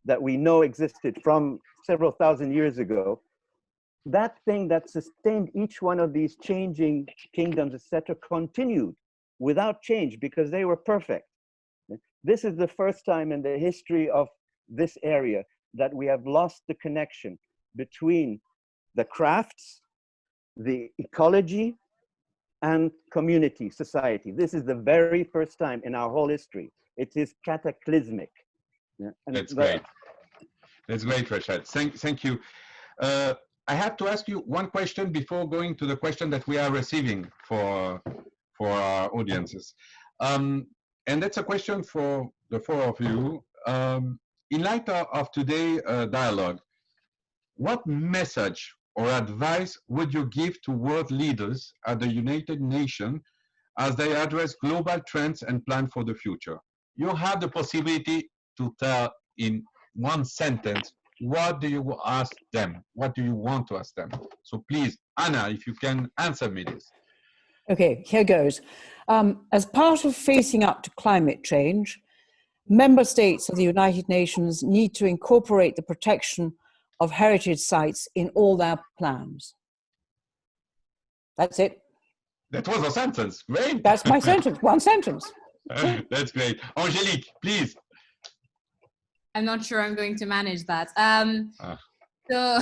that we know existed from several thousand years ago, that thing that sustained each one of these changing kingdoms, etc., continued without change because they were perfect. This is the first time in the history of this area that we have lost the connection between the crafts, the ecology, and community, society. This is the very first time in our whole history. It is cataclysmic. Yeah, and that's great. That's great, Rashad. Thank you. I have to ask you one question before going to the question that we are receiving for our audiences. And that's a question for the four of you. In light of today's dialogue, what message or advice would you give to world leaders at the United Nations as they address global trends and plan for the future? You have the possibility to tell in one sentence, what do you ask them? What do you want to ask them? So please, Anna, if you can answer me this. Okay, here goes. As part of facing up to climate change, member states of the United Nations need to incorporate the protection of heritage sites in all their plans. That's it. That was a sentence. Great. That's my sentence. One sentence. That's great. Angelique, please. I'm not sure I'm going to manage that. So,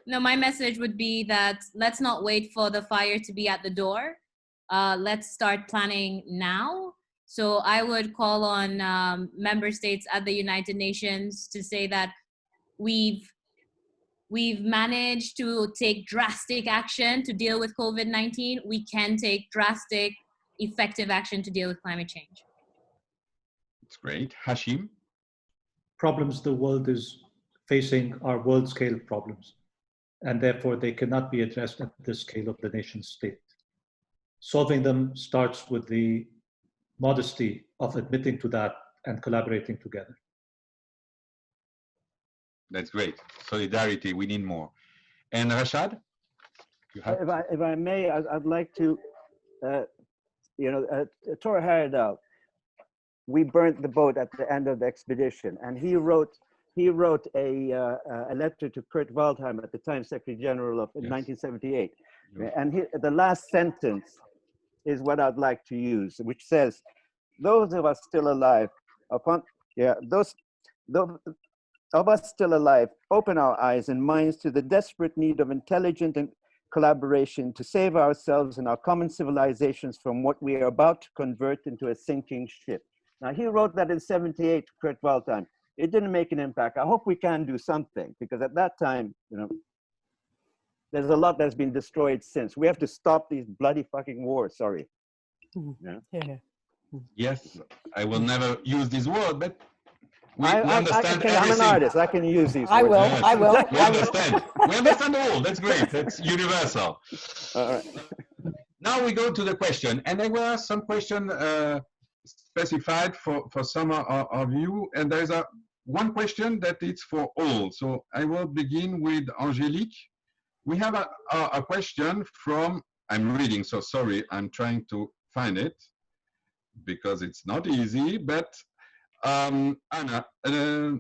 no, my message would be that let's not wait for the fire to be at the door. Let's start planning now. So I would call on member states at the United Nations to say that we've managed to take drastic action to deal with COVID-19. We can take drastic, effective action to deal with climate change. That's great. Hashim? Problems the world is facing are world scale problems, and therefore they cannot be addressed at the scale of the nation state. Solving them starts with the modesty of admitting to that and collaborating together. That's great. Solidarity, we need more. And Rashad? If I may, I'd like to, Tor Heyerdahl, we burnt the boat at the end of the expedition, and he wrote a letter to Kurt Waldheim, at the time Secretary General of 1978. Yes. And the last sentence is what I'd like to use, which says, those of us still alive, those of us still alive, open our eyes and minds to the desperate need of intelligent and collaboration to save ourselves and our common civilizations from what we are about to convert into a sinking ship. Now, he wrote that in 78 to Kurt Waldheim. It didn't make an impact. I hope we can do something, because at that time, there's a lot that's been destroyed since. We have to stop these bloody fucking wars, sorry. Yeah. Yes, I will never use this word, but we understand everything. I'm an artist, I can use these words. I will. We understand. We understand all. That's great. That's universal. All right. Now we go to the question. And there were some questions specified for some of you. And there's one question that is for all. So I will begin with Angelique. We have a question from, I'm reading, so sorry, I'm trying to find it because it's not easy, but Anna, no,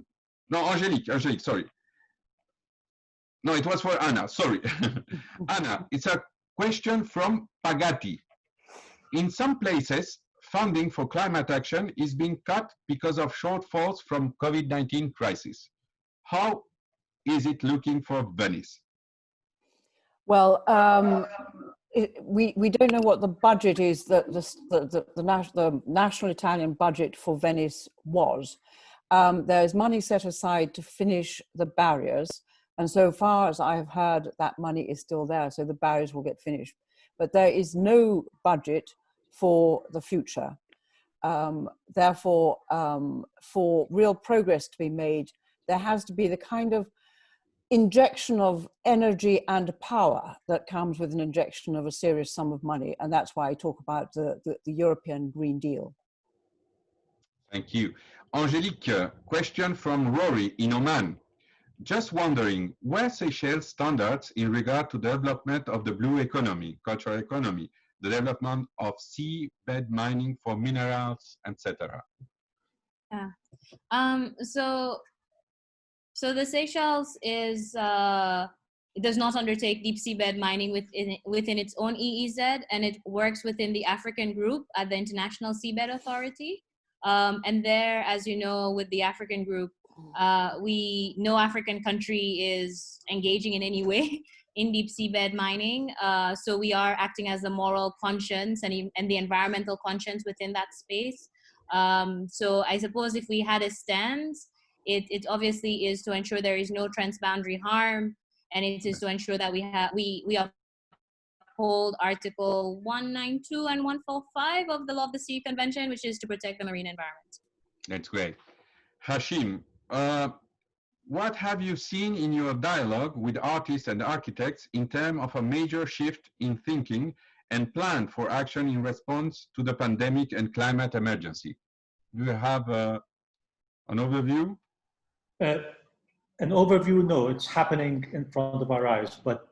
Angelique, sorry. No, it was for Anna, sorry. Anna, it's a question from Pagati. In some places, funding for climate action is being cut because of shortfalls from COVID-19 crisis. How is it looking for Venice? Well, we don't know what the budget is that the national Italian budget for Venice was. There's money set aside to finish the barriers, and so far as I have heard, that money is still there, so the barriers will get finished. But there is no budget for the future. Therefore, for real progress to be made, there has to be the kind of injection of energy and power that comes with an injection of a serious sum of money. And that's why I talk about the European Green Deal. Thank you. Angelique, question from Rory in Oman. Just wondering, where Seychelles standards in regard to development of the blue economy, cultural economy, the development of seabed mining for minerals, etc.? Yeah. So the Seychelles is it does not undertake deep seabed mining within its own EEZ, and it works within the African group at the International Seabed Authority. And there, as you know, with the African group, no African country is engaging in any way in deep seabed mining. So we are acting as the moral conscience and the environmental conscience within that space. So I suppose if we had a stance, it obviously is to ensure there is no transboundary harm, and it is to ensure that we uphold Article 192 and 145 of the Law of the Sea Convention, which is to protect the marine environment. That's great. Hashim, what have you seen in your dialogue with artists and architects in terms of a major shift in thinking and plan for action in response to the pandemic and climate emergency? Do you have an overview? An overview, no, it's happening in front of our eyes, but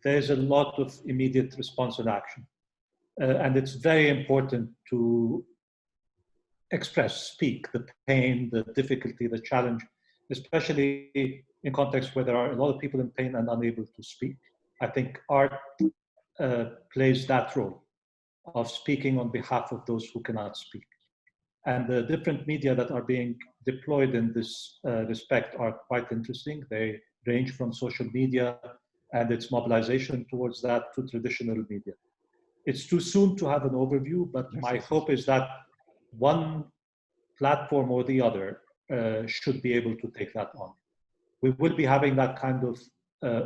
there's a lot of immediate response and action. And it's very important to speak the pain, the difficulty, the challenge, especially in contexts where there are a lot of people in pain and unable to speak. I think art plays that role of speaking on behalf of those who cannot speak. And the different media that are being deployed in this respect are quite interesting. They range from social media and its mobilization towards that to traditional media. It's too soon to have an overview, but my hope is that one platform or the other should be able to take that on. We will be having that kind of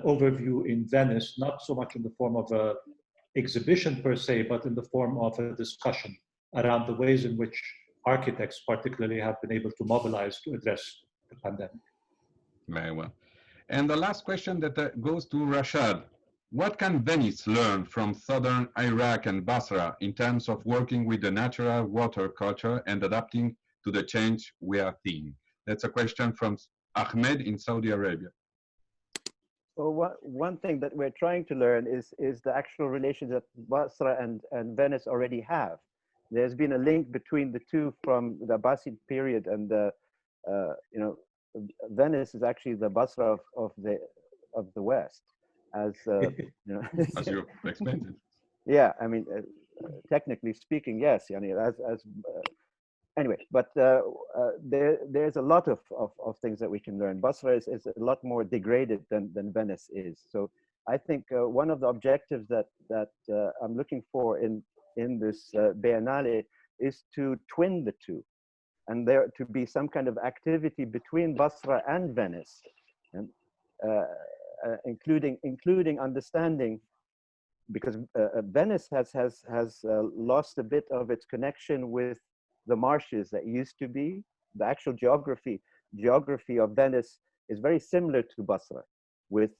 overview in Venice, not so much in the form of an exhibition per se, but in the form of a discussion around the ways in which architects particularly have been able to mobilize to address the pandemic. Very well. And the last question that goes to Rashad. What can Venice learn from southern Iraq and Basra in terms of working with the natural water culture and adapting to the change we are seeing? That's a question from Ahmed in Saudi Arabia. Well, one thing that we're trying to learn is the actual relations that Basra and Venice already have. There's been a link between the two from the Abbasid period, and Venice is actually the Basra of the West, as as you explained it. Yeah, I mean, technically speaking, yes. I mean, anyway, but there's a lot of things that we can learn. Basra is a lot more degraded than Venice is. So I think one of the objectives that I'm looking for in this Biennale is to twin the two, and there to be some kind of activity between Basra and Venice, and including understanding, because Venice has lost a bit of its connection with the marshes that used to be. The actual geography of Venice is very similar to Basra, with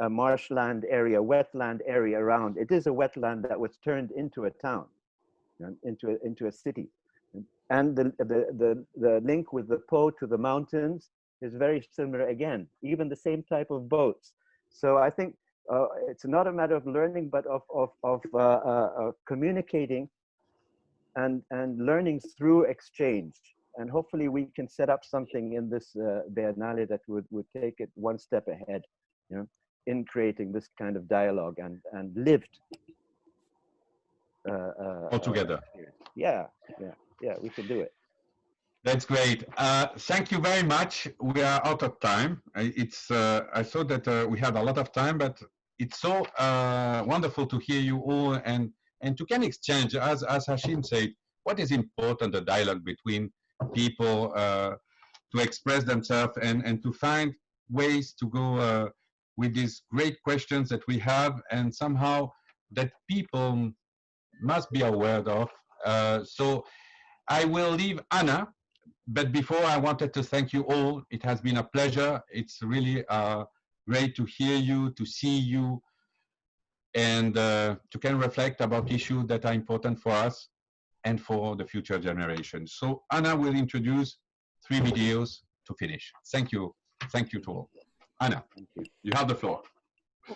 a marshland area, wetland area around. It is a wetland that was turned into a town, into a city. And the link with the Po to the mountains is very similar again, even the same type of boats. So I think it's not a matter of learning, but of communicating and learning through exchange. And hopefully we can set up something in this Biennale that would take it one step ahead, in creating this kind of dialogue and lived all together. Yeah, we can do it. That's great. Thank you very much. We are out of time. I thought that we had a lot of time, but it's so wonderful to hear you all and to can exchange, as Hashim said, what is important, the dialogue between people to express themselves and to find ways to go with these great questions that we have, and somehow that people must be aware of. So I will leave Anna, but before I wanted to thank you all. It has been a pleasure. It's really great to hear you, to see you, and to can reflect about issues that are important for us and for the future generations. So Anna will introduce 3 videos to finish. Thank you. Thank you to all. Anna, you have the floor.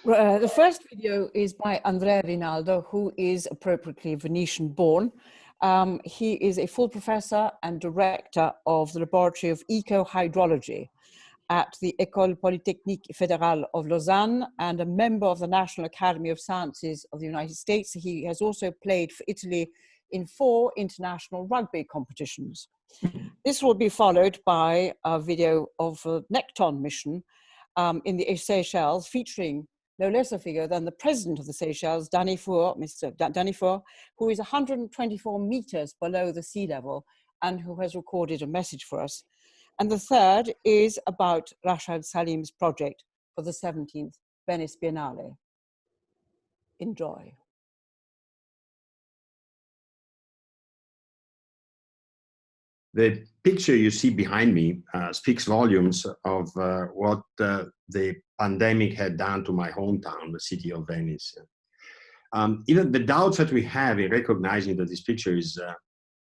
The first video is by Andrea Rinaldo, who is appropriately Venetian born. He is a full professor and director of the Laboratory of Eco-Hydrology. at the École Polytechnique Fédérale of Lausanne and a member of the National Academy of Sciences of the United States. He has also played for Italy in 4 international rugby competitions. This will be followed by a video of the Nekton Mission in the Seychelles, featuring no less a figure than the President of the Seychelles, Faure, Mr. Faure, who is 124 meters below the sea level and who has recorded a message for us. And the third is about Rashad Salim's project for the 17th Venice Biennale. Enjoy. The picture you see behind me speaks volumes of what the pandemic had done to my hometown, the city of Venice. Even the doubts that we have in recognizing that this picture is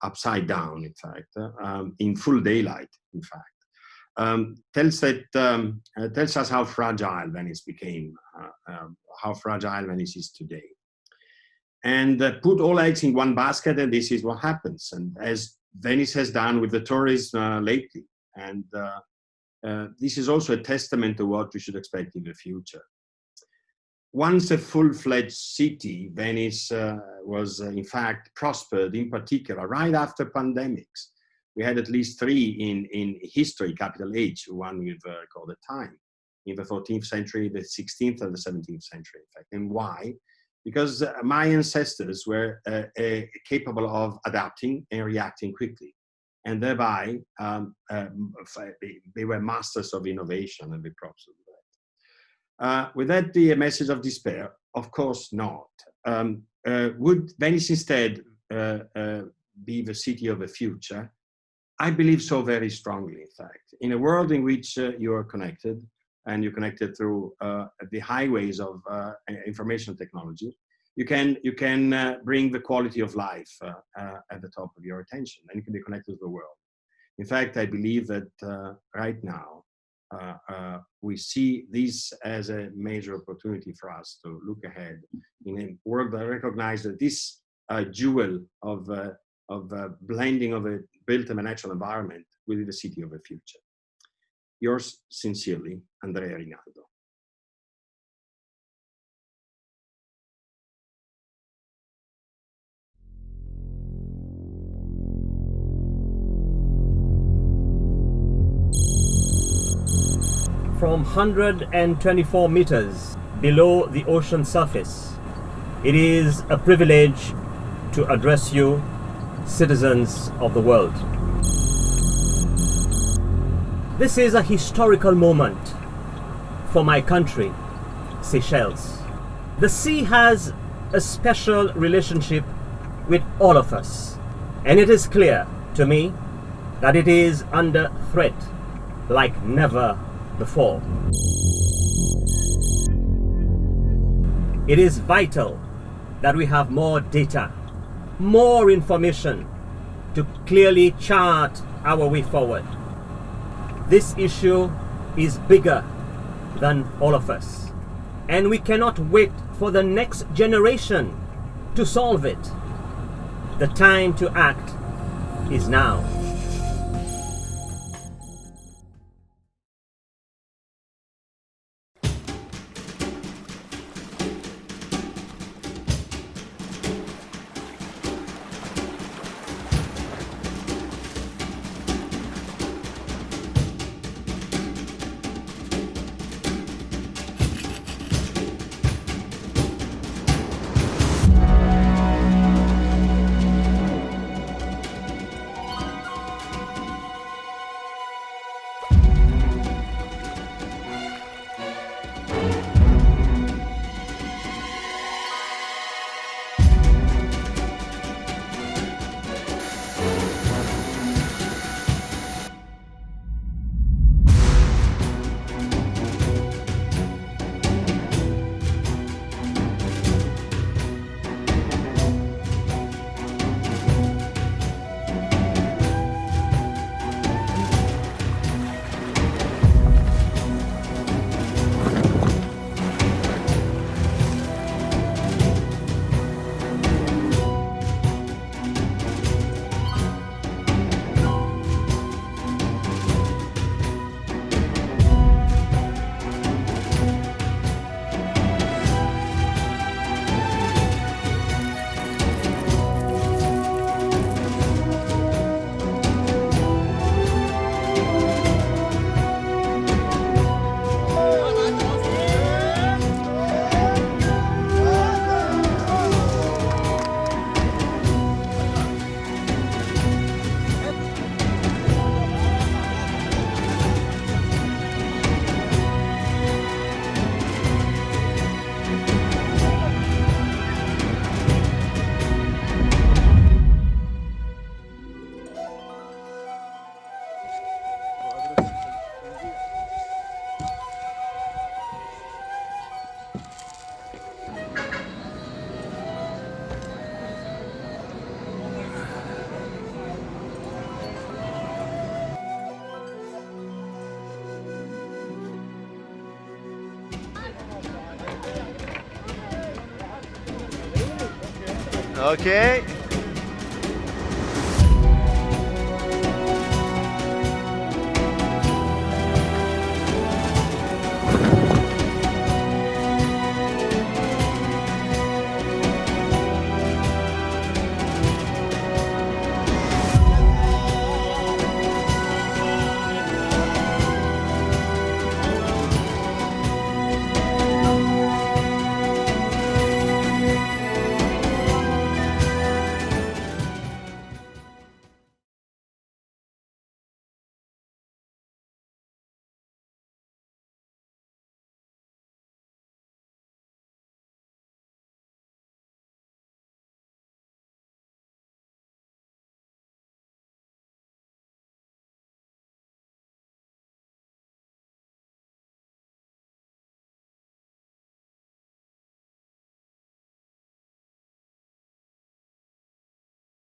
upside down, in fact, in full daylight, in fact, tells us how fragile Venice became, how fragile Venice is today. And put all eggs in one basket, and this is what happens. And as Venice has done with the tourism lately. And this is also a testament to what we should expect in the future. Once a full-fledged city, Venice was in fact prospered, in particular, right after pandemics. We had at least 3 in history, capital H, one we've called a time, in the 14th century, the 16th and the 17th century, in fact. And why? Because my ancestors were capable of adapting and reacting quickly. And thereby, they were masters of innovation, and we props of that. Would that be a message of despair? Of course not. Would Venice instead be the city of the future? I believe so very strongly, in fact. In a world in which you are connected, and you're connected through the highways of information technology, you can bring the quality of life at the top of your attention, and you can be connected to the world. In fact, I believe that right now, we see this as a major opportunity for us to look ahead in a world that recognizes that this jewel of blending of a built and a natural environment will be the city of the future. Yours sincerely, Andrea Rinaldo. From 124 meters below the ocean surface, it is a privilege to address you, citizens of the world. This is a historical moment for my country, Seychelles. The sea has a special relationship with all of us, and it is clear to me that it is under threat like never before. It is vital that we have more data, more information to clearly chart our way forward. This issue is bigger than all of us, and we cannot wait for the next generation to solve it. The time to act is now. Okay.